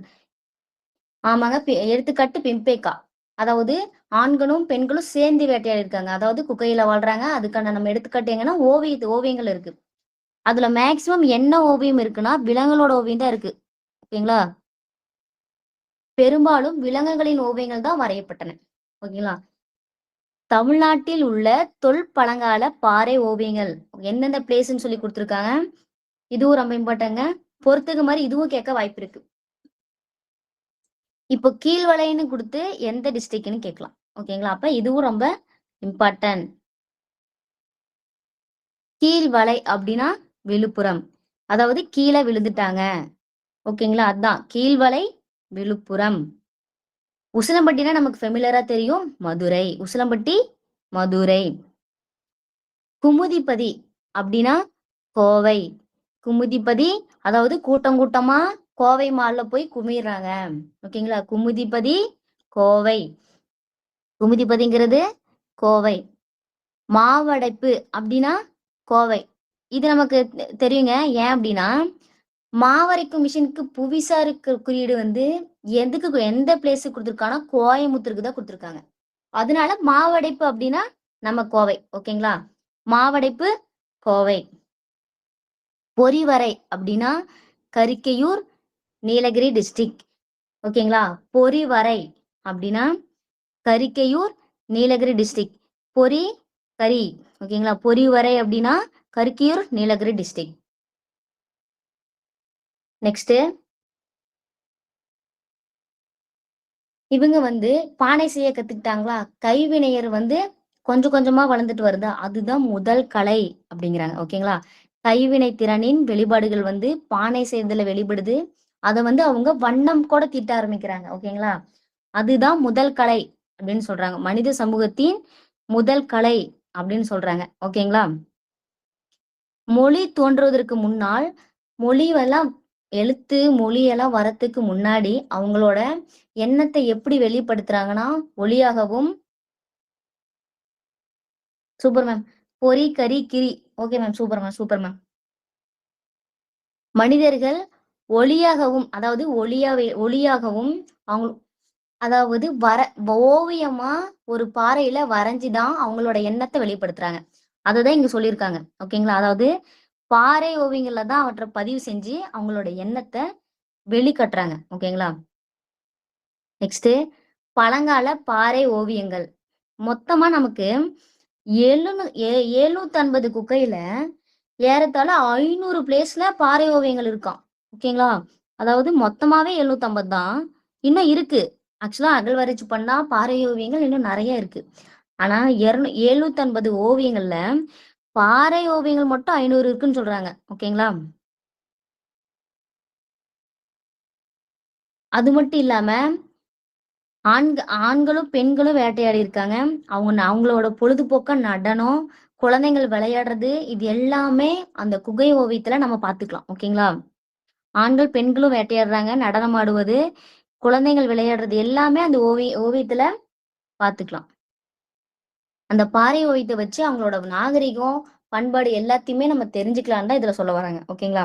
ஆமாங்க. எடுத்துக்காட்டு பிம்பேக்கா. அதாவது ஆண்களும் பெண்களும் சேர்ந்து வேட்டையாடி இருக்காங்க. அதாவது குகையில வாழ்றாங்க. அதுக்கான நம்ம எடுத்துக்காட்டு எங்கன்னா ஓவியங்கள் இருக்கு. அதுல மேக்சிமம் என்ன ஓவியம் இருக்குன்னா விலங்குகளோட ஓவியம் தான் இருக்கு. ஓகேங்களா? பெரும்பாலும் விலங்குகளின் ஓவியங்கள் தான் வரையப்பட்டன. ஓகேங்களா? தமிழ்நாட்டில் உள்ள தொல்பழங்கால பாறை ஓவியங்கள் எந்தெந்த பிளேஸ்ன்னு சொல்லி கொடுத்துருக்காங்க. இதுவும் ரொம்ப இம்பார்ட்டங்க. பொறுத்துக்க மாதிரி இதுவும் கேட்க வாய்ப்பு இருக்கு. இப்போ கீழ்வளைன்னு கொடுத்து எந்த டிஸ்ட்ரிக்ட்னு கேட்கலாம். ஓகேங்களா? அப்ப இதுவும் ரொம்ப இம்பார்ட்டன்ட். கீழ்வளை அப்படின்னா விழுப்புரம். அதாவது கீழே விழுந்துட்டாங்க. ஓகேங்களா? அதான் கீழ்வளை விழுப்புரம். உசிலம்பட்டினா நமக்கு ஃபெமிலியரா தெரியும், மதுரை. உசிலம்பட்டி மதுரை. குமுதிப்பதி அப்படின்னா கோவை. குமுதிப்பதி அதாவது கூட்டம் கூட்டமா கோவை மால்ல போய் குமிறாங்க. ஓகேங்களா? குமுதிப்பதி கோவை. குமுதிப்பதிங்கிறது கோவை. மாவடைப்பு அப்படின்னா கோவை. இது நமக்கு தெரியுங்க. ஏன் அப்படின்னா மாவரைக்கும் மிஷினுக்கு புவிசார் குறியீடு வந்து எதுக்கு எந்த பிளேஸுக்கு கொடுத்துருக்காங்கன்னா கோயமுத்தூருக்கு தான் கொடுத்துருக்காங்க. அதனால மாவடைப்பு அப்படின்னா நம்ம கோவை. ஓகேங்களா? மாவடைப்பு கோவை. பொறிவரை அப்படின்னா கரிக்கையூர் நீலகிரி டிஸ்ட்ரிக்ட். ஓகேங்களா? பொறிவரை அப்படின்னா கரிக்கையூர் நீலகிரி டிஸ்ட்ரிக்ட். பொறி கரி. ஓகேங்களா? பொறிவரை அப்படின்னா கரிக்கையூர் நீலகிரி டிஸ்ட்ரிக்ட். நெக்ஸ்ட் இவங்க வந்து பானை செய்ய கத்துக்கிட்டாங்களா? கைவினையர் வந்து கொஞ்சம் கொஞ்சமா வளர்ந்துட்டு வருதா, அதுதான் முதல் கலை அப்படிங்கிறாங்க. ஓகேங்களா? கைவினை திறனின் வெளிப்பாடுகள் வந்து பானை செய்யறதுல வெளிப்படுது. அதை வந்து அவங்க வண்ணம் கூட தீட்ட ஆரம்பிக்கிறாங்க. ஓகேங்களா? அதுதான் முதல் கலை அப்படின்னு சொல்றாங்க. மனித சமூகத்தின் முதல் கலை அப்படின்னு சொல்றாங்க. ஓகேங்களா? மொழி தோன்றுவதற்கு முன்னால் மொழியெல்லாம் எழுத்து மொழியெல்லாம் வரத்துக்கு முன்னாடி அவங்களோட எண்ணத்தை எப்படி வெளிப்படுத்துறாங்கன்னா ஒளியாகவும். Super ma'am. பொறி கரி கிரி. Okay ma'am. Super ma'am. Super ma'am. மனிதர்கள் ஒளியாகவும் அதாவது ஒளியாகவும் அவங்க அதாவது ஓவியமா ஒரு பாறையில வரைஞ்சுதான் அவங்களோட எண்ணத்தை வெளிப்படுத்துறாங்க. அததான் இங்க சொல்லியிருக்காங்க. ஓகேங்களா? அதாவது பாறை ஓவியங்கள்ல தான் அவற்றை பதிவு செஞ்சு அவங்களோட எண்ணத்தை வெளிக்கட்டுறாங்க. ஓகேங்களா? நெக்ஸ்ட் பழங்கால பாறை ஓவியங்கள். மொத்தமா நமக்கு 750 குக்கையில ஏறத்தாழ 500 பிளேஸ்ல பாறை ஓவியங்கள் இருக்காம். ஓகேங்களா? அதாவது மொத்தமாவே 750 தான். இன்னும் இருக்கு. ஆக்சுவலா அகழ்வாராய்ச்சி பண்ணா பாறை ஓவியங்கள் இன்னும் நிறைய இருக்கு. ஆனா 750 ஓவியங்கள்ல பாறை ஓவியங்கள் மட்டும் 500 இருக்குன்னு சொல்றாங்க. ஓகேங்களா? அது மட்டும் இல்லாம ஆண்களும் பெண்களும் வேட்டையாடி இருக்காங்க. அவங்களோட பொழுதுபோக்க நடனம், குழந்தைகள் விளையாடுறது இது எல்லாமே அந்த குகை ஓவியத்துல நம்ம பார்த்துக்கலாம். ஓகேங்களா? ஆண்கள் பெண்களும் வேட்டையாடுறாங்க, நடனம் ஆடுவது, குழந்தைகள் விளையாடுறது எல்லாமே அந்த ஓவியத்துல பார்த்துக்கலாம். அந்த பாறை ஓவியத்தை வச்சு அவங்களோட நாகரிகம், பண்பாடு எல்லாத்தையுமே நம்ம தெரிஞ்சுக்கலான்னு தான் இதுல சொல்ல வராங்க. ஓகேங்களா?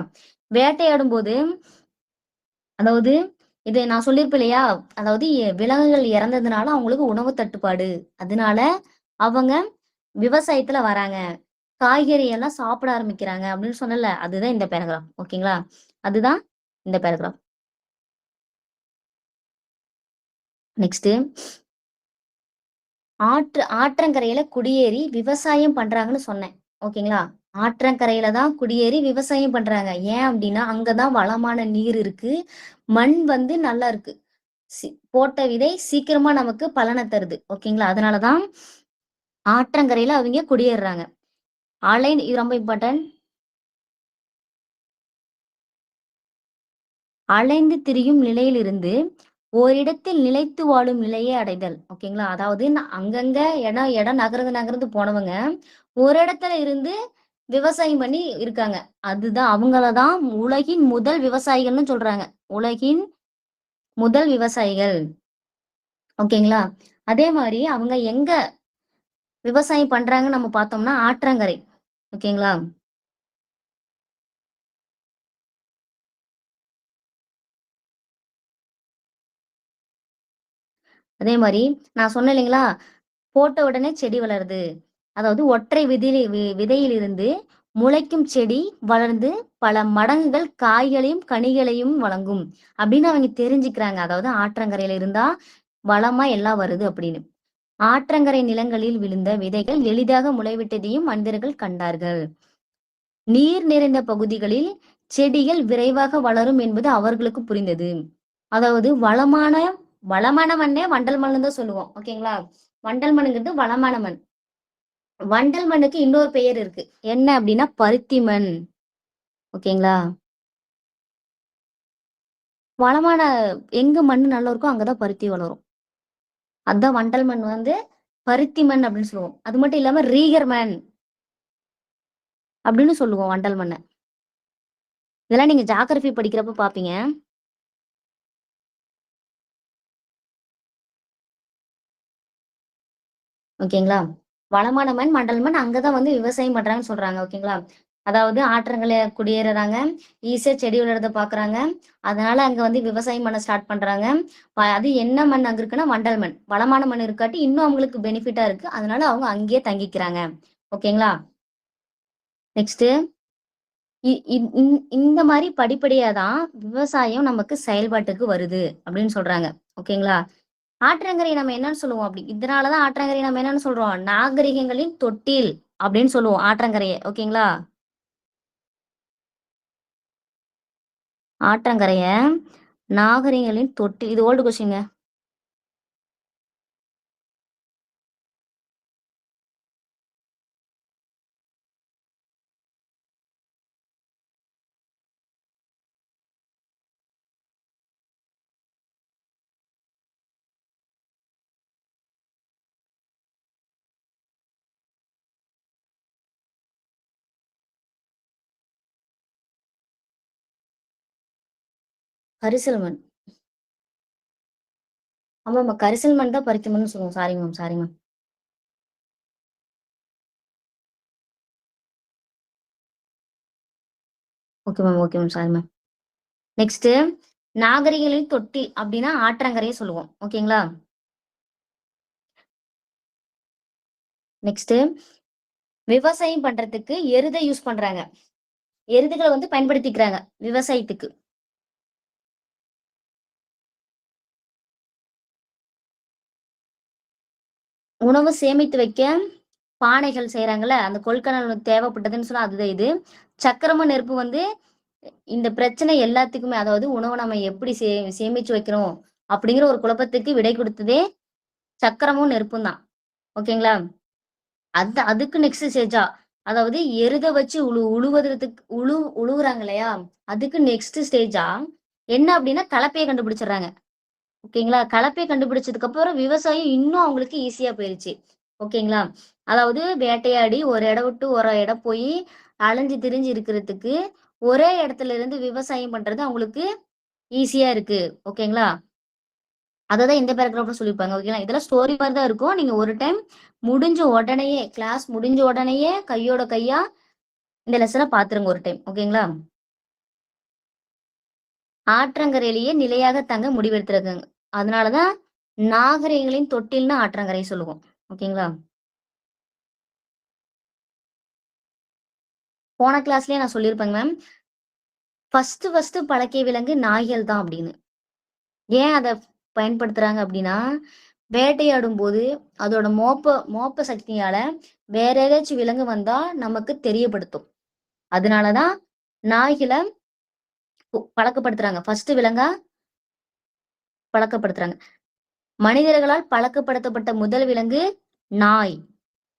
வேட்டையாடும் போது அதாவது இது நான் சொல்லியிருப்பேன் இல்லையா? அதாவது விலங்குகள் இறந்ததுனால அவங்களுக்கு உணவு தட்டுப்பாடு. அதனால அவங்க விவசாயத்துல வராங்க. காய்கறி எல்லாம் சாப்பிட ஆரம்பிக்கிறாங்க அப்படின்னு சொன்னேன்ல. அதுதான் இந்த பேராகிராஃப். ஓகேங்களா? அதுதான் இந்த பேராகிராஃப். நெக்ஸ்ட் ஆற்றங்கரையில குடியேறி விவசாயம் பண்றாங்கன்னு சொன்னேன். ஓகேங்களா? ஆற்றங்கரையில தான் குடியேறி விவசாயம் பண்றாங்க. ஏன் அப்படின்னா அங்கதான் வளமான நீர் இருக்கு. மண் வந்து நல்லா இருக்கு. போட்ட விதை சீக்கிரமா நமக்கு பலனை தருது. ஓகேங்களா? அதனாலதான் ஆற்றங்கரையில அவங்க குடியேறுறாங்க. இது ரொம்ப இம்பார்ட்டன்ட். அலைந்து திரியும் நிலையிலிருந்து ஓரிடத்தில் நிலைத்து வாழும் நிலையை அடைதல். ஓகேங்களா? அதாவது அங்கங்க இடம் நகர்ந்து நகர்ந்து போனவங்க ஒரு இடத்துல இருந்து விவசாயம் பண்ணி இருக்காங்க. அதுதான் அவங்களதான் உலகின் முதல் விவசாயிகள்னு சொல்றாங்க. உலகின் முதல் விவசாயிகள். ஓகேங்களா? அதே மாதிரி அவங்க எங்க விவசாயம் பண்றாங்கன்னு நம்ம பார்த்தோம்னா ஆற்றங்கரை. ஓகேங்களா? அதே மாதிரி நான் சொன்னேன் இல்லைங்களா? போட்ட உடனே செடி வளருது. அதாவது ஒற்றை விதையிலிருந்து முளைக்கும் செடி வளர்ந்து பல மடங்குகள் காய்களையும் கனிகளையும் வழங்கும் அப்படின்னு அவங்க தெரிஞ்சுக்கிறாங்க. அதாவது ஆற்றங்கரையில இருந்தா வளமா எல்லாம் வருது அப்படின்னு. ஆற்றங்கரை நிலங்களில் விழுந்த விதைகள் எளிதாக முளைவிட்டதையும் மனிதர்கள் கண்டார்கள். நீர் நிறைந்த பகுதிகளில் செடிகள் விரைவாக வளரும் என்பது அவர்களுக்கு புரிந்தது. அதாவது வளமான வளமான மண்ணே வண்டல் மண்ணு தான் சொல்லுவோம். ஓகேங்களா? வண்டல் மண்ணுங்கிறது வளமான மண். வண்டல் மண்ணுக்கு இன்னொரு பெயர் இருக்கு. என்ன அப்படின்னா பருத்தி மண். ஓகேங்களா? வளமான எங்க மண்ணு நல்லா இருக்கோ அங்கதான் பருத்தி வளரும். அதான் வண்டல் மண் வந்து பருத்தி மண் அப்படின்னு சொல்லுவோம். அது மட்டும் இல்லாம ரீகர் மண் அப்படின்னு சொல்லுவோம் வண்டல் மண்ண. இதெல்லாம் நீங்க ஜியோகிராஃபி படிக்கிறப்ப பாப்பீங்க. ஓகேங்களா? வளமான மண், மண்டல் மண் அங்கதான் வந்து விவசாயம் பண்றாங்கன்னு சொல்றாங்க. ஓகேங்களா? அதாவது ஆற்றங்கரையில குடியேறுறாங்க. ஈஸியா செடி வளர்றத பாக்குறாங்க. அதனால அங்க வந்து விவசாயம் பண்ண ஸ்டார்ட் பண்றாங்க. அது என்ன மண் அங்க இருக்குன்னா வண்டல் மண். வளமான மண் இருக்காட்டி இன்னும் அவங்களுக்கு பெனிஃபிட்டா இருக்கு. அதனால அவங்க அங்கேயே தங்கிக்கிறாங்க. ஓகேங்களா? நெக்ஸ்ட் இந்த மாதிரி படிப்படியா தான் விவசாயம் நமக்கு செயல்பாட்டுக்கு வருது அப்படின்னு சொல்றாங்க. ஓகேங்களா? ஆற்றங்கரை நம்ம என்னன்னு சொல்லுவோம் அப்படி இதனாலதான் ஆற்றங்கரை நம்ம என்னன்னு சொல்றோம் நாகரிகங்களின் தொட்டில் அப்படின்னு சொல்லுவோம் ஆற்றங்கரையை. ஓகேங்களா? ஆற்றங்கரைய நாகரிகங்களின் தொட்டில். இது ஓல்டு கொஸ்டிங்க. கரிசல் மண். ஆமா கரிசல் மண் தான் பருத்தி மண் சொல்லுவோம். Sorry ma'am, sorry ma'am. Okay ma'am, okay ma'am, sorry ma'am. Next நாகரிகங்களின் தொட்டில் அப்படின்னா ஆற்றங்கரையை சொல்லுவோம். ஓகேங்களா? நெக்ஸ்ட் விவசாயம் பண்றதுக்கு எருதை யூஸ் பண்றாங்க. எருதுகளை வந்து பயன்படுத்திக்கிறாங்க விவசாயத்துக்கு. உணவு சேமித்து வைக்க பானைகள் செய்யறாங்கல்ல அந்த கொள்கலன் தேவைப்பட்டதுன்னு சொன்னா அதுதான் இது. சக்கரமும் நெருப்பு வந்து இந்த பிரச்சனை எல்லாத்துக்குமே அதாவது உணவை நம்ம எப்படி சேமிச்சு வைக்கிறோம் அப்படிங்கிற ஒரு குழப்பத்துக்கு விடை கொடுத்ததே சக்கரமும் நெருப்பும் தான். ஓகேங்களா? அதுக்கு நெக்ஸ்ட் ஸ்டேஜா அதாவது எருத வச்சு உழுவதற்கு உழுவுறாங்க இல்லையா? அதுக்கு நெக்ஸ்ட் ஸ்டேஜா என்ன அப்படின்னா கலப்பையை கண்டுபிடிச்சிடுறாங்க. ஓகேங்களா? கலப்பையை கண்டுபிடிச்சதுக்கு அப்புறம் விவசாயம் இன்னும் அவங்களுக்கு ஈஸியா போயிருச்சு. ஓகேங்களா? அதாவது வேட்டையாடி ஒரு இடம் விட்டு ஒரு இடம் போய் அலைஞ்சு திரிஞ்சு இருக்கிறதுக்கு ஒரே இடத்துல இருந்து விவசாயம் பண்றது அவங்களுக்கு ஈஸியா இருக்கு. ஓகேங்களா? அததான் இந்த பேராகிராஃப்ல சொல்லியிருப்பாங்க. ஓகேங்களா? இதெல்லாம் ஸ்டோரி மாதிரி தான் இருக்கும். நீங்க ஒரு டைம் முடிஞ்ச உடனேயே கிளாஸ் முடிஞ்ச உடனேயே கையோட கையா இந்த லெசனை பாத்துருங்க ஒரு டைம். ஓகேங்களா? ஆற்றங்கரையிலேயே நிலையாக தங்க முடிவெடுத்திருக்காங்க. அதனாலதான் நாகரிகங்களின் தொட்டில்னு ஆற்றங்கரை சொல்லுவோம். ஓகேங்களா? போன கிளாஸ்லயே நான் சொல்லியிருப்பேங்க மேம். ஃபர்ஸ்ட் பழக்கிய விலங்கு நாய்கள் தான் அப்படின்னு. ஏன் அதை பயன்படுத்துறாங்க அப்படின்னா வேட்டையாடும் போது அதோட மோப்ப சக்தியால வேற ஏதாச்சும் விலங்கு வந்தா நமக்கு தெரியப்படுத்தும். அதனாலதான் நாய்களை பழக்கப்படுத்துறாங்க. ஃபர்ஸ்ட் விலங்கா பழக்கப்படுத்துறாங்க. மனிதர்களால் பழக்கப்படுத்தப்பட்ட முதல் விலங்கு நாய்.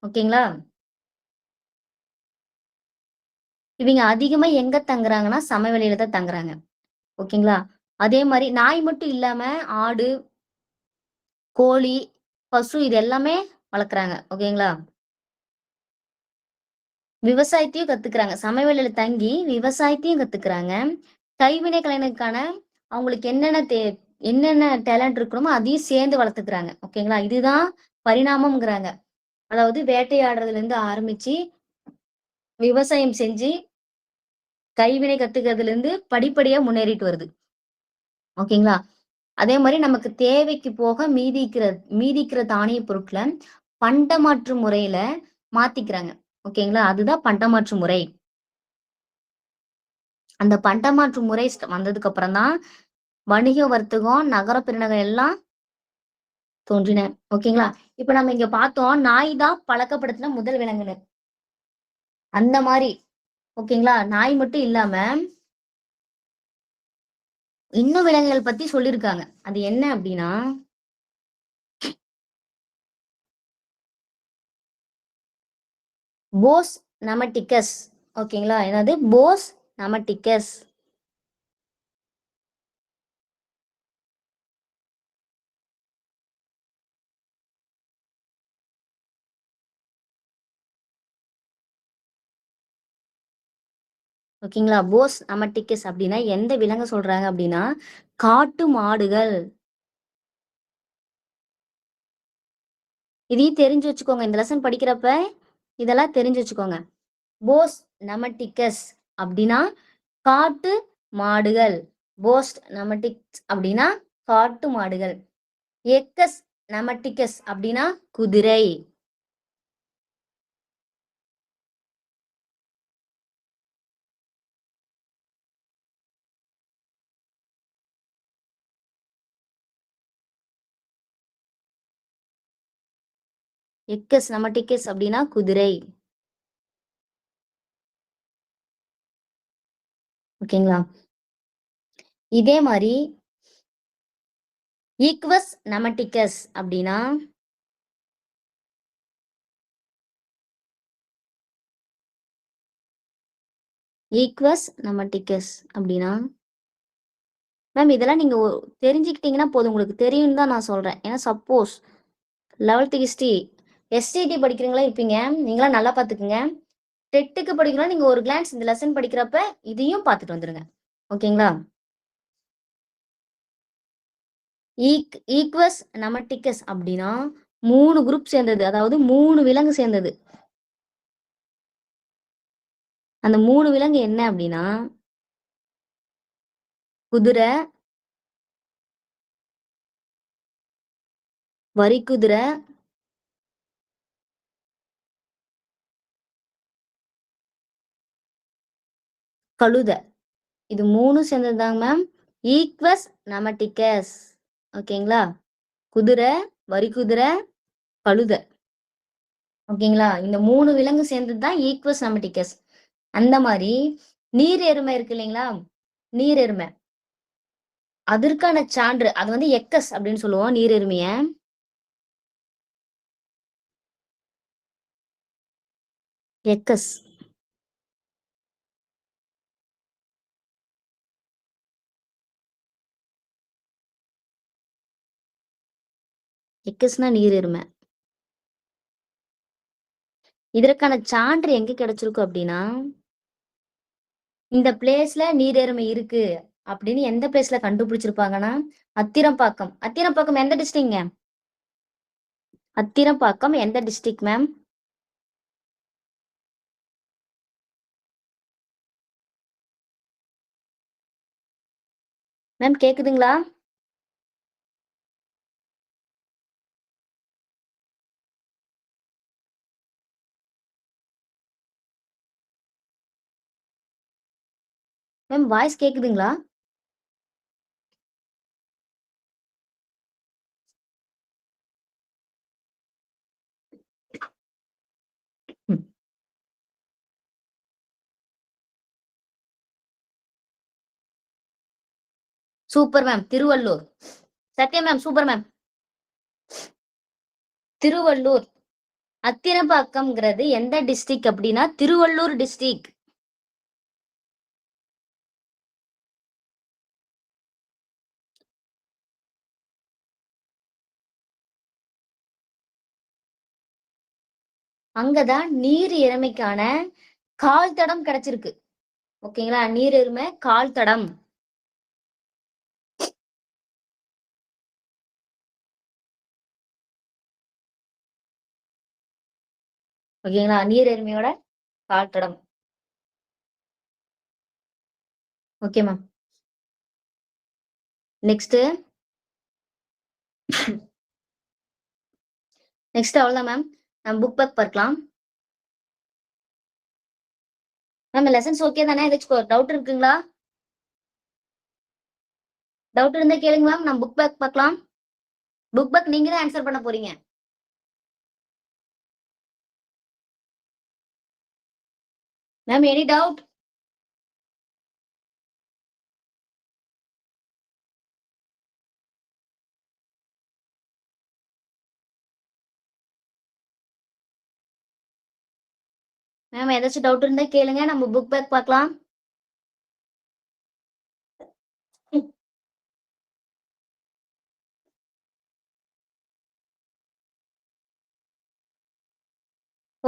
ஓகேங்களா? இவங்க அதிகமா எங்க தங்குறாங்கன்னா சமவெளியில தான் தங்குறாங்க. ஓகேங்களா? அதே மாதிரி நாய் மட்டும் இல்லாம ஆடு, கோழி, பசு இது எல்லாமே வளர்க்குறாங்க. ஓகேங்களா? விவசாயத்தையும் கத்துக்கிறாங்க. சமவெளியில தங்கி விவசாயத்தையும் கத்துக்கிறாங்க. கைவினை கலைஞருக்கான அவங்களுக்கு என்னென்ன டேலண்ட் இருக்கணுமோ அதையும் சேர்ந்து வளர்த்துக்கிறாங்க. ஓகேங்களா? இதுதான் பரிணாமம்ங்கிறாங்க. அதாவது வேட்டையாடுறதுல இருந்து ஆரம்பிச்சு விவசாயம் செஞ்சு கைவினை கத்துக்கிறதுல இருந்து படிப்படியா முன்னேறிட்டு வருது. ஓகேங்களா? அதே மாதிரி நமக்கு தேவைக்கு போக மீதிக்கிற தானிய பொருட்களை பண்டமாற்று முறையில மாத்திக்கிறாங்க. ஓகேங்களா? அதுதான் பண்டமாற்று முறை. அந்த பண்டமாற்று முறை வந்ததுக்கு அப்புறம் தான் வணிக வர்த்தகம், நகர பெருநகரம் எல்லாம் தோன்றின. ஓகேங்களா? இப்ப நம்ம இங்க பார்த்தோம், நாய் தான் பழக்கப்படுத்தின முதல் விலங்குன்னு. அந்த மாரி ஓகேங்களா? நாய் மட்டும் இல்லாம இன்னும் விலங்குகள் பத்தி சொல்லியிருக்காங்க. அது என்ன அப்படின்னா போஸ் நமட்டிகஸ். ஓகேங்களா? என்னது? போஸ் நமட்டிகஸ். ஓகேங்களா? போஸ் நமட்டிகஸ் அப்படின்னா எந்த விலங்கு சொல்றாங்க அப்படின்னா காட்டு மாடுகள். இதையும் தெரிஞ்சு வச்சுக்கோங்க. இந்த லெசன் படிக்கிறப்ப இதெல்லாம் தெரிஞ்சு வச்சுக்கோங்க. போஸ் நமட்டிகஸ் அப்படின்னா காட்டு மாடுகள். போஸ்ட் நமட்டிக்ஸ் அப்படின்னா காட்டு மாடுகள். எக்கஸ் நமட்டிகஸ் அப்படின்னா குதிரை. எக்கஸ் நமட்டிகஸ் அப்படின்னா குதிரை. ஓகேங்களா? இதே மாதிரி ஈக்வஸ் நமட்டிகஸ் அப்படின்னா ஈக்வஸ் நமட்டிகஸ் அப்படின்னா மேம் இதெல்லாம் நீங்க தெரிஞ்சுக்கிட்டீங்கன்னா போதும். உங்களுக்கு தெரியும்னு தான் நான் சொல்றேன். ஏன்னா சப்போஸ் 11th ஹிஸ்டரி எஸ்டிடி படிக்கிறீங்களா இருப்பீங்க. நீங்களாம் நல்லா பார்த்துக்குங்க. டெட்டுக்கு படிக்கிறோம். நீங்க ஒரு கிளான்ஸ் இந்த லெசன் படிக்கிறப்ப இதையும் பார்த்துட்டு வந்துருங்க. ஓகேங்களா? ஈக்வஸ் நமட்டிகஸ் அப்படின்னா 3 குரூப் சேர்ந்தது. அதாவது 3 விலங்கு சேர்ந்தது. அந்த 3 விலங்கு என்ன அப்படின்னா குதிரை, வரிக்குதிரை, கழுதை. இது 3 சேர்ந்ததுதாங்க மேம் ஈக்வஸ் நமட்டிகஸ். ஓகேங்களா? குதிரை, வரிக்குதிரை, கழுதை. ஓகேங்களா? இந்த 3 விலங்கு சேர்ந்தது தான் ஈக்வஸ் நமட்டிகஸ். அந்த மாதிரி நீர் எருமை இருக்கு இல்லைங்களா? நீர் எருமை. அதற்கான சான்று அது வந்து எக்கஸ் அப்படின்னு சொல்லுவோம் நீர் எருமைய. எக்கஸ். எக்கஸ்னா நீர் எருமை. இதற்கான சான்று எங்க கிடைச்சிருக்கும் அப்படின்னா இந்த பிளேஸ்ல நீர் எருமை இருக்கு அப்படின்னு எந்த பிளேஸ்ல கண்டுபிடிச்சிருப்பாங்கன்னா அத்திரம்பாக்கம். அத்திரம்பாக்கம் எந்த டிஸ்ட்ரிக்ட்ங்க? அத்திரம்பாக்கம் எந்த டிஸ்ட்ரிக்ட் மேம்? மேம் கேக்குதுங்களா? மேம் வாய்ஸ் கேக்குதுங்களா? Super ma'am. Tiruvallur. Sathya ma'am super ma'am. Tiruvallur. அத்திரம்பாக்கம்ங்கிறது எந்த டிஸ்ட்ரிக்ட் அப்படின்னா திருவள்ளூர் டிஸ்ட்ரிக்ட். அங்கதான் நீர் எருமைக்கான கால் தடம் கிடைச்சிருக்கு. ஓகேங்களா? நீர் எருமை கால் தடம். ஓகேங்களா? நீர் எருமையோட கால் தடம். Okay ma'am. நெக்ஸ்ட் அவ்வளவுதான் மேம். நம்ம புக் பேக் பார்க்கலாம். மேம் லெசன்ஸ் ஓகே தானே? ஏதாச்சும் டவுட் இருக்குங்களா? டவுட் இருந்தா கேளுங்க மேம். நம்ம புக் பேக் பார்க்கலாம். புக் பேக் நீங்க தான் ஆன்சர் பண்ண போறீங்க. Ma'am any doubt? மேம் ஏதாச்சும் டவுட் இருந்தா கேளுங்க. நம்ம புக் பேக் பார்க்கலாம்.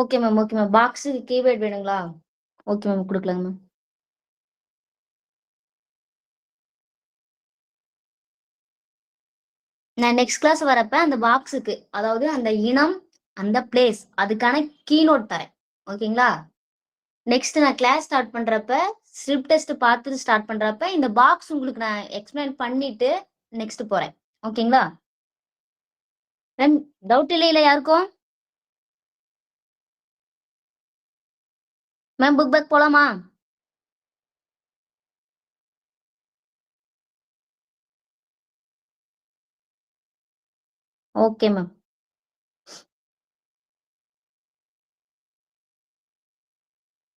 Okay ma'am, okay ma'am. பாக்ஸுக்கு கீவேர்ட் வேணுங்களா? ஓகே மேம், கொடுக்கலாங்க மேம். நான் நெக்ஸ்ட் கிளாஸ் வரப்ப அந்த பாக்ஸுக்கு, அதாவது அந்த இனம், அந்த பிளேஸ், அதுக்கான கீநோட் தரேன். ஓகேங்களா? நெக்ஸ்ட் நான் கிளாஸ் ஸ்டார்ட் பண்றப்ப, ஸ்ட்ரிப் டெஸ்ட் பார்த்துட்டு ஸ்டார்ட் பண்றப்ப இந்த பாக்ஸ் உங்களுக்கு நான் எக்ஸ்பிளைன் பண்ணிட்டு நெக்ஸ்ட் போறேன். ஓகேங்களா? மேம் டவுட் இல்லையில யாருக்கும்? மேம் புக் பேக் போலாமா? Okay ma'am.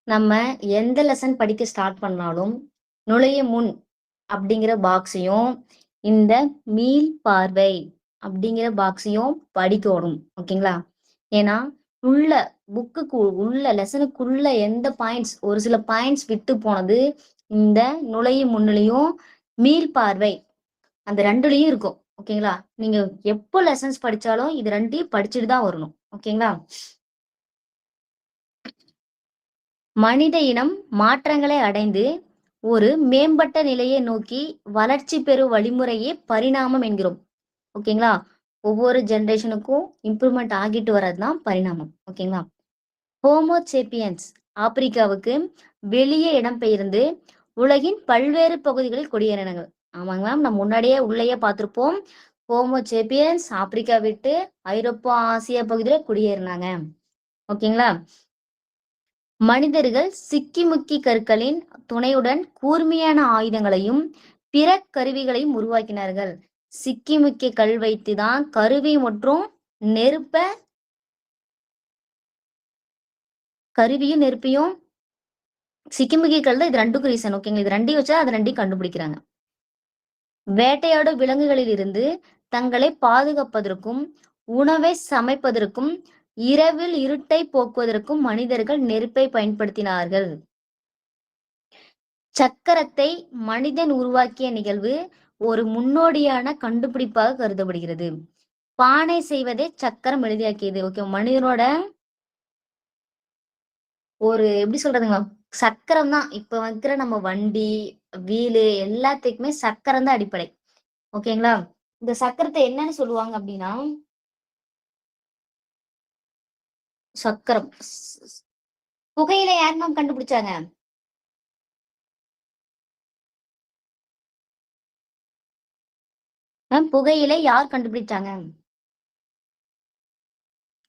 நம்ம எந்த லெசன் படிக்க ஸ்டார்ட் பண்ணாலும் நுழைய முன் அப்படிங்கிற பாக்ஸையும் இந்த மீள் பார்வை அப்படிங்கிற பாக்ஸையும் படிக்கணும். ஓகேங்களா? ஏன்னா உள்ள புக்குக்கு உள்ள லெசனுக்குள்ள எந்த பாயிண்ட்ஸ், ஒரு சில பாயிண்ட்ஸ் விட்டு போனது இந்த நுழையும் முன்னிலையும் மீள் பார்வை அந்த ரெண்டுலயும் இருக்கும். ஓகேங்களா? நீங்க எப்போ லெசன்ஸ் படிச்சாலும் இது ரெண்டையும் படிச்சுட்டு தான் வரணும். ஓகேங்களா? மனித இனம் மாற்றங்களை அடைந்து ஒரு மேம்பட்ட நிலையை நோக்கி வளர்ச்சி பெறும் வழிமுறையே பரிணாமம் என்கிறோம். ஓகேங்களா? ஒவ்வொரு ஜெனரேஷனுக்கும் இம்ப்ரூவ்மெண்ட் ஆகிட்டு வர்றதுதான் பரிணாமம். ஓகேங்களா? ஹோமோசேப்பியன்ஸ் ஆப்பிரிக்காவுக்கு வெளியே இடம்பெயர்ந்து உலகின் பல்வேறு பகுதிகளில் குடியேறினார்கள். ஆமாங்க மேம், நம்ம முன்னாடியே உள்ளேயே பார்த்திருப்போம். ஹோமோசேப்பியன்ஸ் ஆப்பிரிக்கா விட்டு ஐரோப்பா, ஆசியா பகுதியில குடியேறினாங்க. ஓகேங்களா? மனிதர்கள் சிக்கிமுக்கி கற்களின் துணையுடன் கூர்மையான ஆயுதங்களையும் பிற கருவிகளையும் உருவாக்கினார்கள். சிக்கிமுக்கிய கல் வைத்துதான் கருவி மற்றும் நெருப்ப கருவியும் நெருப்பையும் சிக்கிமுக்கிய கல் தான் இது ரெண்டுக்கும் ரீசன். ஓகேங்களா? இது ரெண்டையும் வச்சா அது ரெண்டையும் கண்டுபிடிக்கிறாங்க. வேட்டையாடும் விலங்குகளில் இருந்து தங்களை பாதுகாப்பதற்கும் உணவை சமைப்பதற்கும் இரவில் இருட்டை போக்குவதற்கும் மனிதர்கள் நெருப்பை பயன்படுத்தினார்கள். சக்கரத்தை மனிதன் உருவாக்கிய நிகழ்வு ஒரு முன்னோடியான கண்டுபிடிப்பாக கருதப்படுகிறது. பானை செய்வதே சக்கரம் எளிதாக்கியது. ஓகே, மனிதனோட ஒரு எப்படி சொல்றதுங்க, சக்கரம் தான் இப்ப வைக்கிற நம்ம வண்டி, வீலு எல்லாத்துக்குமே சக்கரம் தான் அடிப்படை. ஓகேங்களா? இந்த சக்கரத்தை என்னன்னு சொல்லுவாங்க அப்படின்னா சக்கரம். புகையில யார் மேம் கண்டுபிடிச்சாங்க? மேம் புகையிலை யார் கண்டுபிடிச்சாங்க?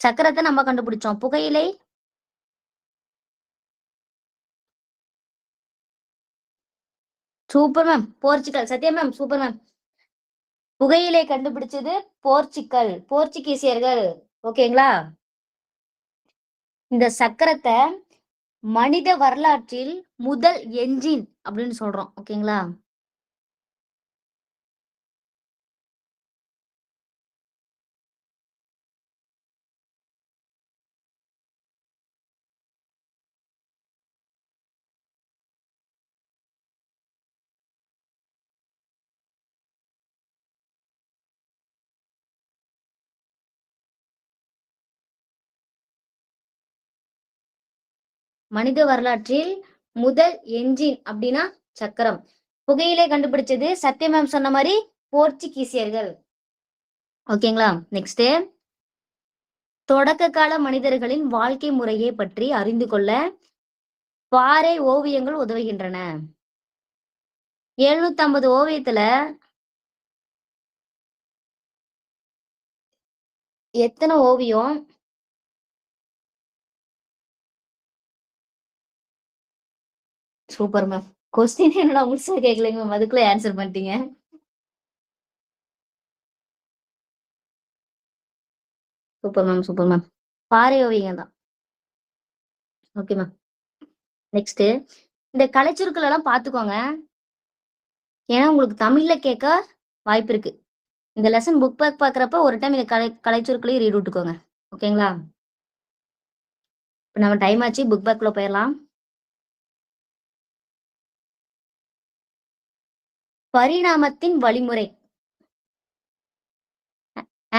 சக்கரத்தை நம்ம கண்டுபிடிச்சோம். புகையிலை super ma'am. Portugal. Sathya ma'am super ma'am. புகையிலை கண்டுபிடிச்சது போர்ச்சுகீசியர்கள். ஓகேங்களா? இந்த சக்கரத்தை மனித வரலாற்றில் முதல் என்ஜின் அப்படின்னு சொல்றோம். ஓகேங்களா? மனித வரலாற்றில் முதல் என்ஜின் அப்படின்னா சக்கரம். புகையிலை கண்டுபிடிச்சது சத்ய மேம் சொன்ன மாதிரி போர்ச்சுகீசியர்கள். ஓகேங்களா? நெக்ஸ்ட், தொடக்க கால மனிதர்களின் வாழ்க்கை முறையை பற்றி அறிந்து கொள்ள பாறை ஓவியங்கள் உதவுகின்றன. 750 ஓவியத்துல எத்தனை ஓவியம்? Super ma'am. கொஸ்டின் என்னடா முழுசா கேட்கலைங்க மேம், அதுக்குள்ள ஆன்சர் பண்ணிட்டீங்க. Super ma'am, super ma'am. பாறை ஓவியங்கள் தான். Okay ma'am. நெக்ஸ்ட் இந்த கலைச்சுருக்கள் எல்லாம் பாத்துக்கோங்க. ஏன்னா உங்களுக்கு தமிழ்ல கேட்க வாய்ப்பு இருக்கு. இந்த லெசன் புக் பேக் பாக்குறப்ப ஒரு டைம் இந்த கலைச்சுருக்களையும் ரீட் விட்டுக்கோங்க. ஓகேங்களா? இப்ப நம்ம டைம் ஆச்சு. புக் பேக்குள்ள போயிடலாம். பரிணாமத்தின் வழிமுறை.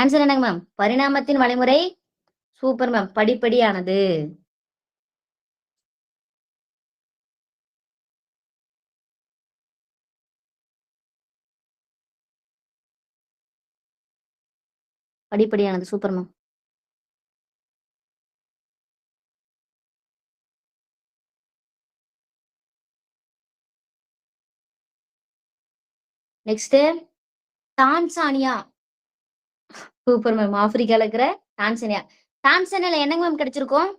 ஆன்சர் என்னங்க மேம்? பரிணாமத்தின் வழிமுறை. Super ma'am. படிப்படியானது. படிப்படியானது. Super ma'am. Next Tanzania. Super ma'am. ஆப்பிரிக்கால இருக்கிற டான்சானியா. டான்சானியால என்னங்க மேம் கிடைச்சிருக்கும்?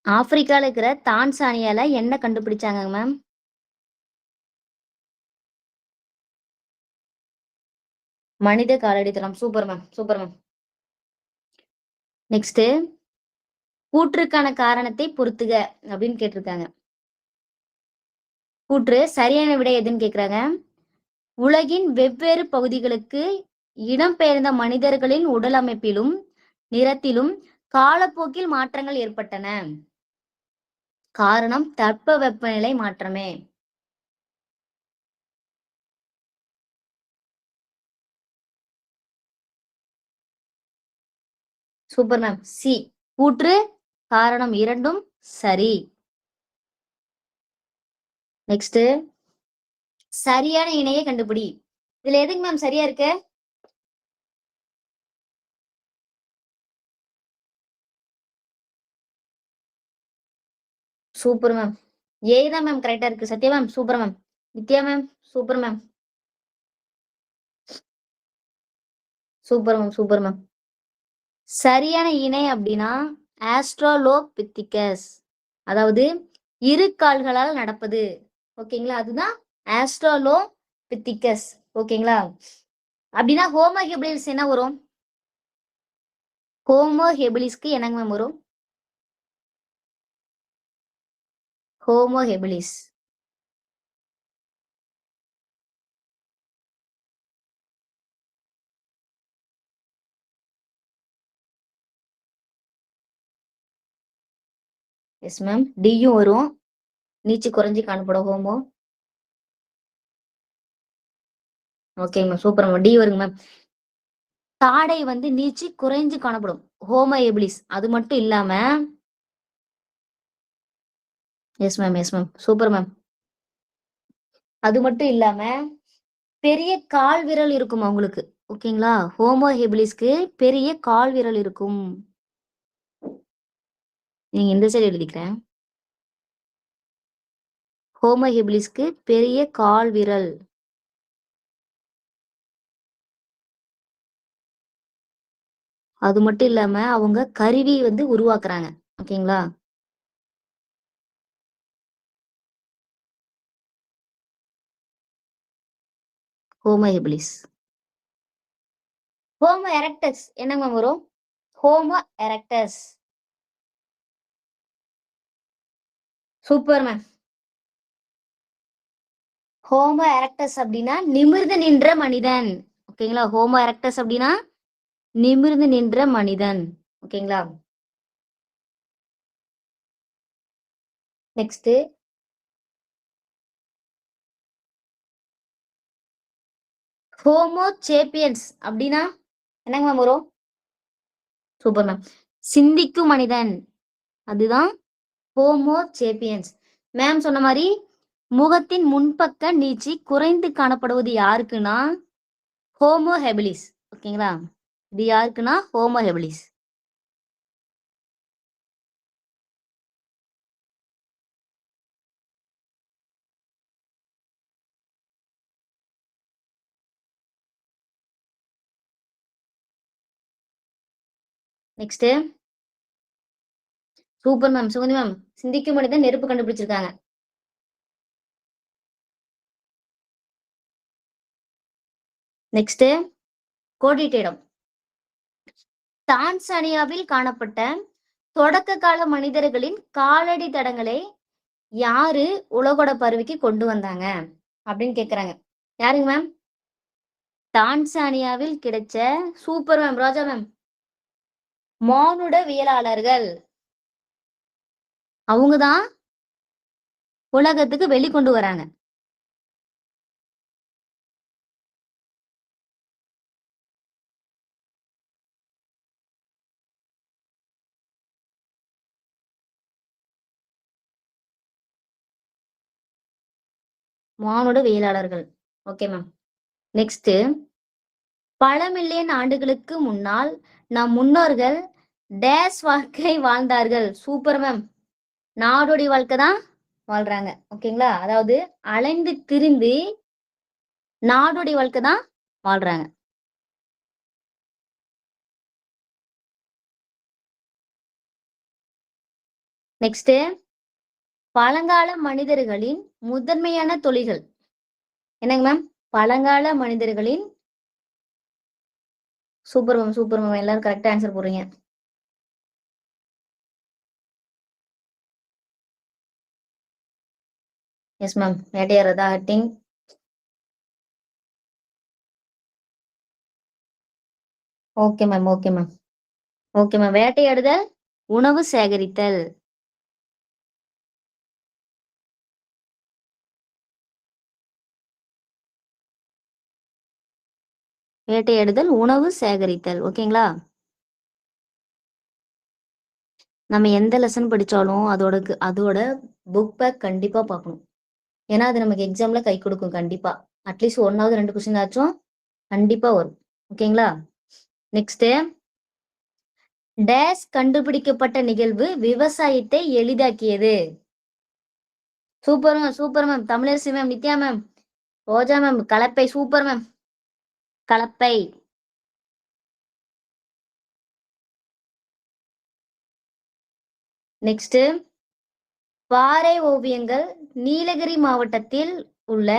ஆப்பிரிக்கால இருக்கிற தான்சானியால என்ன கண்டுபிடிச்சாங்க மேம்? மனித காலடி தளம். Super ma'am, super ma'am. Next கூற்றுக்கான காரணத்தை பொறுத்துக அப்படின்னு கேட்டிருக்காங்க. கூற்று சரியான விடை எதுன்னு கேக்குறாங்க. உலகின் வெவ்வேறு பகுதிகளுக்கு இடம்பெயர்ந்த மனிதர்களின் உடல் அமைப்பிலும் நிறத்திலும் காலப்போக்கில் மாற்றங்கள் ஏற்பட்டன. காரணம் தட்பவெப்பநிலை மாற்றமே. Super ma'am. சி கூற்று காரணம் இரண்டும் சரி. நெக்ஸ்ட் சரியான இணையை கண்டுபிடி. இதுல எதுக்கு மேம் சரியா இருக்கு? Super ma'am. ஏ தான் மேம் கரெக்டா இருக்கு. Sathya ma'am super ma'am. Nithya ma'am super ma'am. Super ma'am, super ma'am. சரியான இணை அப்படின்னா ஆஸ்ட்ரோலோபித்திகஸ், அதாவது இரு கால்களால் நடப்பது. ஓகேங்களா? அதுதான் ஆஸ்ட்ரோலோபித்திகஸ். ஓகேங்களா? அப்படின்னா ஹோமோ ஹெபிலிஸ் என்ன வரும்? ஹோமோ ஹெபிலிஸ்க்கு என்னங்க மேம் வரும்? Homo habilis. Yes ma'am. டியும் வரும். நீச்சு குறைஞ்சி காணப்படும் homo. Okay ma'am. Super ma'am. D வருங்க மேம். தாடை வந்து நீச்சு குறைஞ்சு காணப்படும் ஹோமோ எபிலிஸ். அது மட்டும் இல்லாம yes ma'am, yes ma'am. Super ma'am. அது மட்டும் இல்லாம பெரிய கால் விரல் இருக்கும் அவங்களுக்கு. ஓகேங்களா? ஹோமோ ஹெபிலிஸ்க்கு பெரிய கால் விரல் இருக்கும். நீங்க இந்த சைடு எழுதிக்கிறேன். ஹோமோ ஹெபிலிஸ்க்கு பெரிய கால் விரல். அது மட்டும் இல்லாம அவங்க கருவி வந்து உருவாக்குறாங்க. ஓகேங்களா? Homo habilis. ஹோமோ எரக்டஸ் என்னங்க மேம் வரும்? Homo erectus. Super ma'am. Homo erectus அப்படின்னா நிமிர்ந்து நின்ற மனிதன். ஓகேங்களா? ஹோமோ எரக்டஸ் அப்படின்னா நிமிர்ந்து நின்ற மனிதன். ஓகேங்களா? நெக்ஸ்ட் ஹோமோ சேப்பியன்ஸ் அப்படின்னா என்னங்க மேம் வரும்? Super ma'am. சிந்திக்கும் மனிதன். அதுதான் ஹோமோ சேப்பியன்ஸ். மேம் சொன்ன மாதிரி முகத்தின் முன்பக்க நீட்சி குறைந்து காணப்படுவது யாருக்குன்னா ஹோமோ ஹெபிலிஸ். ஓகேங்களா? இது யாருக்குன்னா homo habilis. Next super ma'am. Suganthi ma'am சிந்திக்கும் மனிதன் நெருப்பு கண்டுபிடிச்சிருக்காங்க. நெக்ஸ்ட் கோடிட்ட இடம். தான்சானியாவில் காணப்பட்ட தொடக்க கால மனிதர்களின் காலடி தடங்களை யாரு உலகோட பருவிக்கு கொண்டு வந்தாங்க அப்படின்னு கேக்குறாங்க. யாருங்க மேம்? தான்சானியாவில் கிடைச்ச சூப்பர் மேம், ராஜா மேம். மானுடவியலாளர்கள் அவங்கதான் உலகத்துக்கு வெளிக்கொண்டு வராங்க. மானுடவியலாளர்கள். Okay ma'am. நெக்ஸ்ட், பல மில்லியன் ஆண்டுகளுக்கு முன்னால் நம் முன்னோர்கள் டேஸ் வாழ்க்கை வாழ்ந்தார்கள். Super ma'am. நாடோடி வாழ்க்கை தான் வாழ்றாங்க. ஓகேங்களா? அதாவது அலைந்து திரிந்து நாடோடி வாழ்க்கை தான் வாழ்றாங்க. நெக்ஸ்ட், பழங்கால மனிதர்களின் முதன்மையான தொழில்கள் என்னங்க மேம்? பழங்கால மனிதர்களின் சூப்பர் மேம், சூப்பர் மேம். எல்லாரும் கரெக்டா ஆன்சர் போடுறீங்க. Yes ma'am. வேட்டையாடுறதா? Hunting. Okay ma'am, okay ma'am, okay ma'am. வேட்டையாடுதல், உணவு சேகரித்தல். வேட்டையாடுதல், உணவு சேகரித்தல். ஓகேங்களா? நம்ம எந்த லெசன் படிச்சாலும் அதோட புக் பேக் கண்டிப்பா பார்க்கணும். ஏன்னா அது நமக்கு எக்ஸாம்ல கை கொடுக்கும் கண்டிப்பா. அட்லீஸ்ட் 1வது 2 கொஸ்டின் ஆச்சும் கண்டிப்பா வரும். ஓகேங்களா? நெக்ஸ்ட், டேஸ் கண்டுபிடிக்கப்பட்ட நிகழ்வு விவசாயத்தை எளிதாக்கியது. Super ma'am, super ma'am. Tamilarasi ma'am, Nithya ma'am, Roja ma'am. கலப்பை. Super ma'am. கலப்பை. நெக்ஸ்ட், பாறை ஓவியங்கள் நீலகிரி மாவட்டத்தில் உள்ள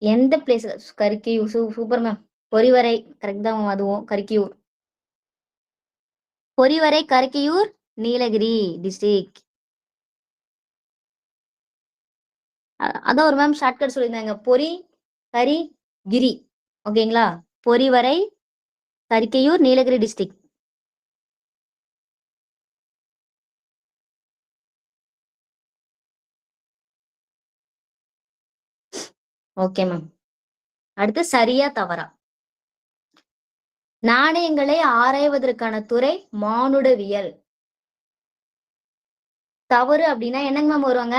எந்த place? Karikkiyur. Super ma'am. Porivarai. Correct தான். அதுவும் கரிக்கியூர். பொறிவரை, கரிக்கியூர், நீலகிரி டிஸ்ட்ரிக்ட். அதான் ஒரு மேம் ஷார்ட்கட் சொல்லியிருந்தாங்க. பொறி, கரி, கிரி. ஓகேங்களா? Porivarai, Karikkaiyur, Nilgiri district. Okay ma'am. அடுத்து சரியா தவறா? நாணயங்களை ஆராய்வதற்கான துறை மானுடவியல். தவறு அப்படின்னா என்னங்க மேம் வருவாங்க?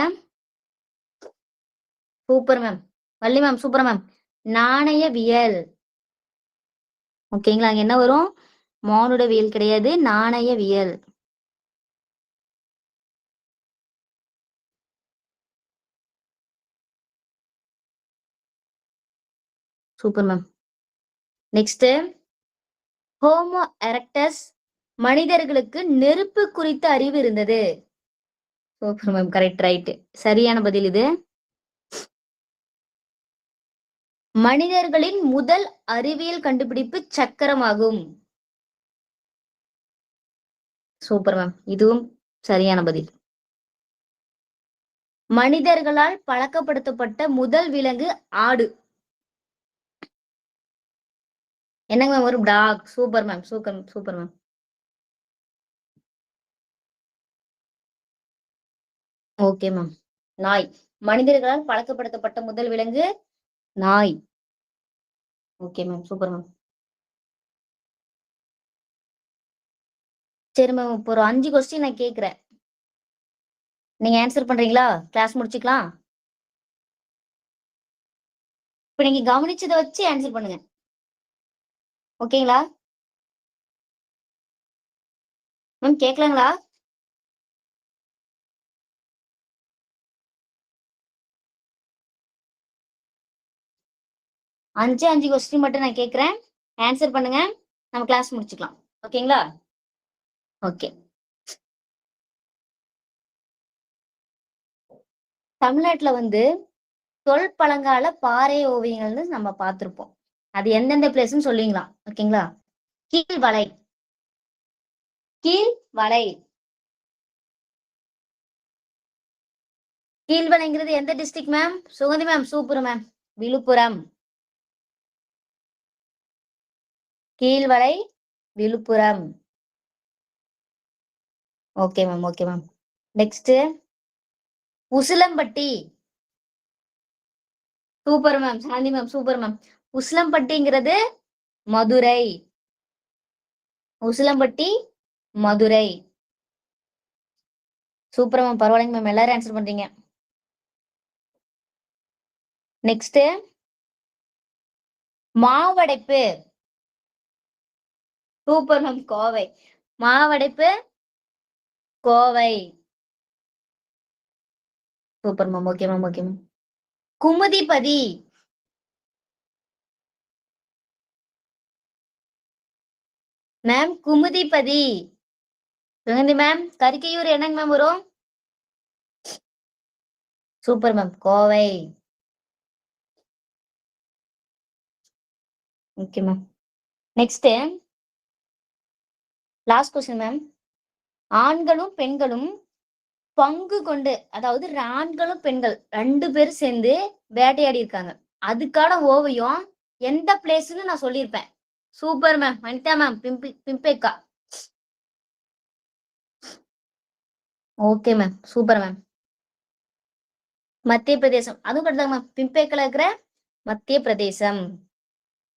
Super ma'am. Valli ma'am, super ma'am. நாணயவியல். ஓகேங்களா? அங்க என்ன வரும்? மானுடவியல் கிடையாது, நாணயவியல். Super ma'am. Next, homo erectus மனிதர்களுக்கு நெருப்பு குறித்த அறிவு இருந்தது. Super ma'am. Correct, right. சரியான பதில் இது. மனிதர்களின் முதல் அறிவியல் கண்டுபிடிப்பு சக்கரமாகும். Super ma'am. இதுவும் சரியான பதில். மனிதர்களால் பழக்கப்படுத்தப்பட்ட முதல் விலங்கு ஆடு. என்னங்க மேம் வரும்? Dog. Super ma'am, super, super ma'am. Okay ma'am. நாய். மனிதர்களால் பழக்கப்படுத்தப்பட்ட முதல் விலங்கு நாய். Okay ma'am, super ma'am. சரி மேம், இப்போ ஒரு 5 கொஸ்டின் நான் கேக்குறேன். நீங்க ஆன்சர் பண்றீங்களா? கிளாஸ் முடிச்சுக்கலாம். இப்ப நீங்க கவனிச்சதை வச்சு ஆன்சர் பண்ணுங்க. ஓகேங்களா மேம்? கேட்கலாங்களா? அஞ்சு கொஸ்டின் மட்டும் நான் கேட்கிறேன். ஆன்சர் பண்ணுங்க. நம்ம கிளாஸ் முடிச்சுக்கலாம். ஓகேங்களா? ஓகே. தமிழ்நாட்டுல வந்து தொல்பழங்கால பாறை ஓவியங்கள்னு நம்ம பார்த்திருப்போம். அது எந்தெந்த பிளேஸ்ன்னு சொல்லுவீங்களா? ஓகேங்களா? கீழ்வளை. கீழ்வளை. கீழ்வளைங்கிறது எந்த district ma'am? Suganthi ma'am super ma'am. Villupuram. Keezhvalai Villupuram. Okay ma'am, okay ma'am. Next Usilampatti. Super ma'am, Shanthi ma'am super ma'am. உசிலம்பட்டிங்கிறது மதுரை. உசிலம்பட்டி மதுரை. சூப்பர் மேம், பரவாயில்லைங்க மேம், எல்லாரும் ஆன்சர் பண்றீங்க. Next Mavadaippu. Super ma'am, Kovai. Mavadaippu Kovai. Super ma'am, okay ma'am, okay ma'am. Kumudipathi. Ma'am Kumudipathi. Suganthi ma'am Karikkaiyur என்னங்க மேம் வரும்? Super ma'am, Kovai. Okay ma'am. Next last question ma'am. ஆண்களும் பெண்களும் பங்கு கொண்டு, அதாவது ஆண்களும் பெண்கள் 2 பேரும் சேர்ந்து வேட்டையாடி இருக்காங்க. அதுக்கான ஓவியம் எந்த பிளேஸ்ன்னு நான் சொல்லியிருப்பேன். Super ma'am, Vanitha ma'am, Bhimbetka. Okay ma'am, super ma'am. மத்திய பிரதேசம், அதுவும் கரெக்ட் மேம். பிம்பேக்கல இருக்கிற மத்திய பிரதேசம்.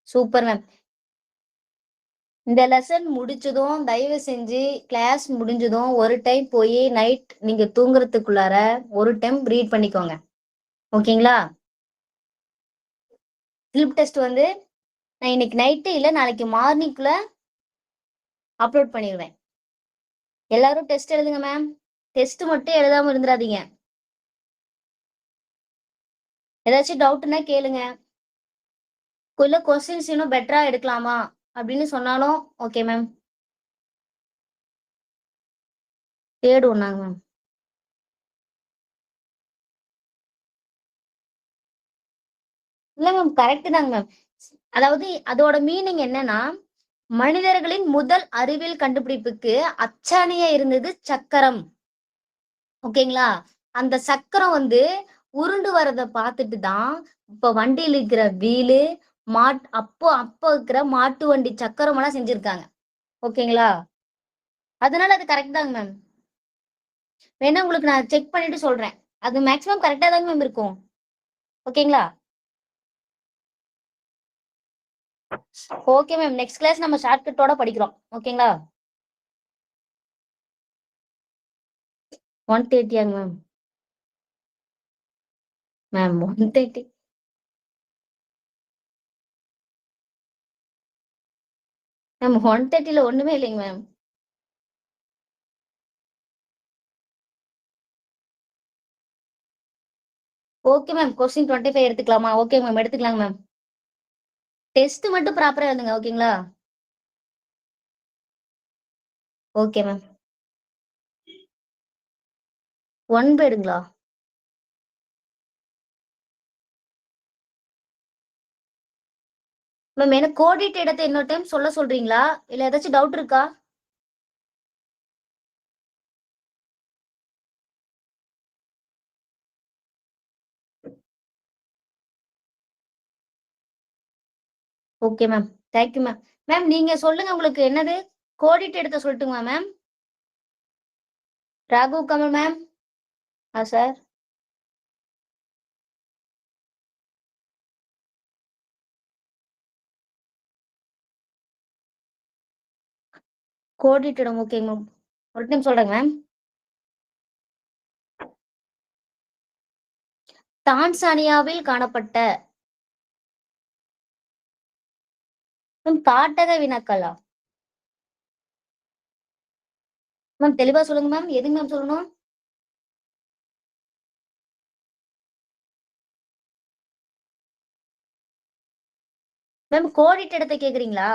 Super ma'am. இந்த லெசன் முடிச்சதும் தயவு செஞ்சு கிளாஸ் முடிஞ்சதும் ஒரு டைம் போய் நைட் நீங்க தூங்குறதுக்குள்ளார ஒரு டைம் ரீட் பண்ணிக்கோங்க. ஓகேங்களா? ஸ்லிப் டெஸ்ட் வந்து நான் இன்னைக்கு நைட்டு இல்ல நாளைக்கு மார்னிங்ல அப்லோட் பண்ணிடுவேன். எல்லாரும் டெஸ்ட் எழுதுங்க மேம். டெஸ்ட் மட்டும் எழுதாம இருந்துடாதீங்க. ஏதாச்சும் டவுட்னா கேளுங்க. இல்ல கொஸ்டின்ஸ் இன்னும் பெட்டரா எடுக்கலாமா அப்படின்னு சொன்னாலும் ஓகே மேம், தேடுவோம் மேம். இல்ல மேம், கரெக்ட் தாங்க மேம். அதாவது அதோட மீனிங் என்னன்னா, மனிதர்களின் முதல் அறிவியல் கண்டுபிடிப்புக்கு அச்சாணியா இருந்தது சக்கரம். ஓகேங்களா? அந்த சக்கரம் வந்து உருண்டு வரத பார்த்துட்டு தான் இப்ப வண்டியில இருக்கிற வீலு, அப்போ இருக்கிற மாட்டு வண்டி சக்கரம் எல்லாம் செஞ்சிருக்காங்க. ஓகேங்களா? அதனால அது கரெக்ட் தாங்க மேம். வேணா உங்களுக்கு நான் செக் பண்ணிட்டு சொல்றேன். அது மேக்ஸிமம் கரெக்டா தாங்க மேம் இருக்கும். ஓகேங்களா? ஓகே மேம், நெக்ஸ்ட் கிளாஸ் நம்ம ஷார்ட்கட்டோட படிக்கிறோம். ஓகேங்களா? 130 மேம். மேம் 130. மேம் 130ல ஒண்ணுமே இல்லைங்க மேம். ஓகே மேம், கொஸ்டின் 25 எடுத்துக்கலாமா? ஓகே மேம், எடுத்துக்கலாங்க மேம். டெஸ்ட் மட்டும் ப்ராப்பரா எழுதுங்க. ஓகேங்களா? Okay ma'am. 1 மேம், எனக்கு கோடிட்ட இடத்தை இன்னொரு டைம் சொல்ல சொல்றீங்களா? இல்ல ஏதாச்சும் டவுட் இருக்கா? Okay ma'am, thank you ma'am. Ma'am நீங்க சொல்லுங்க, உங்களுக்கு என்னது கோடிட்ட இடத்தை சொல்லட்டுங்களா ma'am? Rahu Kamal ma'am. Sir கோடிட்ட இடம். ஓகேங்க மேம், ஒரு டைம் சொல்றேங்க மேம். டான்சானியாவில் காணப்பட்ட மேம் காட்டக வினாக்களா? மேம் தெளிவா சொல்லுங்க மேம், எதுங்க மேம் சொல்லணும்? மேம் கோடிட்ட இடத்தை கேக்குறீங்களா?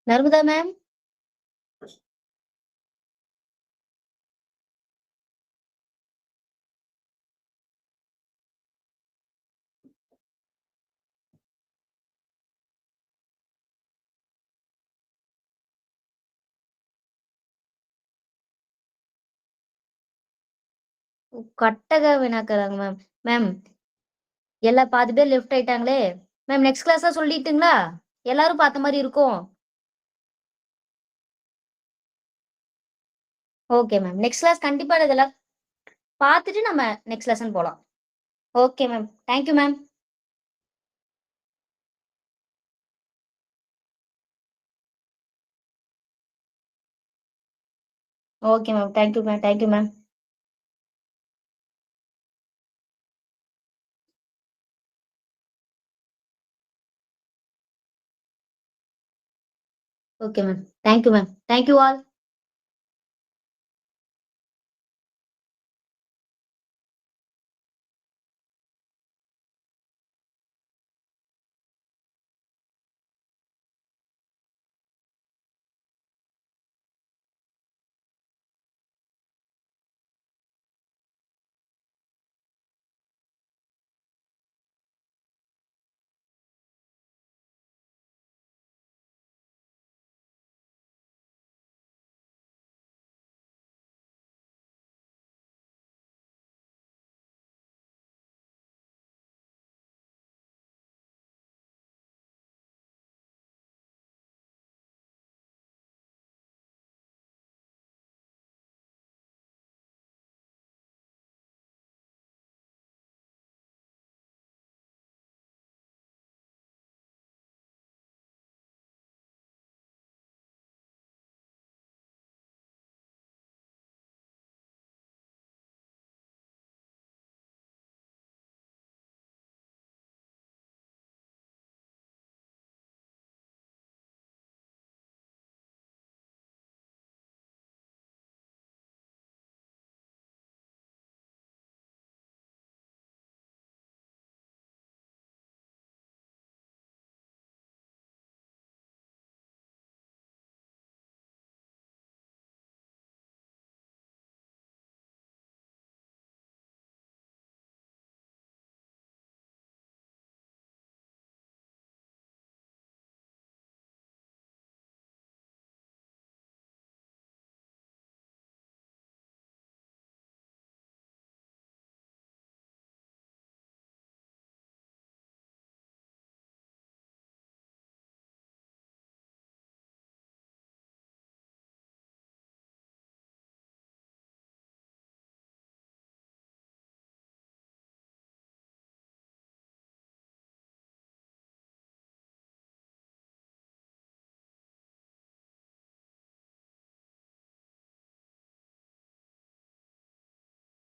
நர்மதா மேம். கட்டக வினாக்களாங்க மேம். மேம் பாதி பேர் லெஃப்ட் ஆயிட்டாங்களே. மேம் நெக்ஸ்ட் கிளாஸா சொல்லிட்டுங்களா? எல்லாரும் பார்த்த மாரி இருக்கும். Okay ma'am. நெக்ஸ்ட் கிளாஸ் கண்டிப்பா இதெல்லாம் பார்த்துட்டு நம்ம நெக்ஸ்ட் லெசன் போலாம். Okay ma'am. Thank you ma'am. Okay ma'am. Thank you ma'am. Thank you ma'am. Okay ma'am. Thank you ma'am. Thank you all.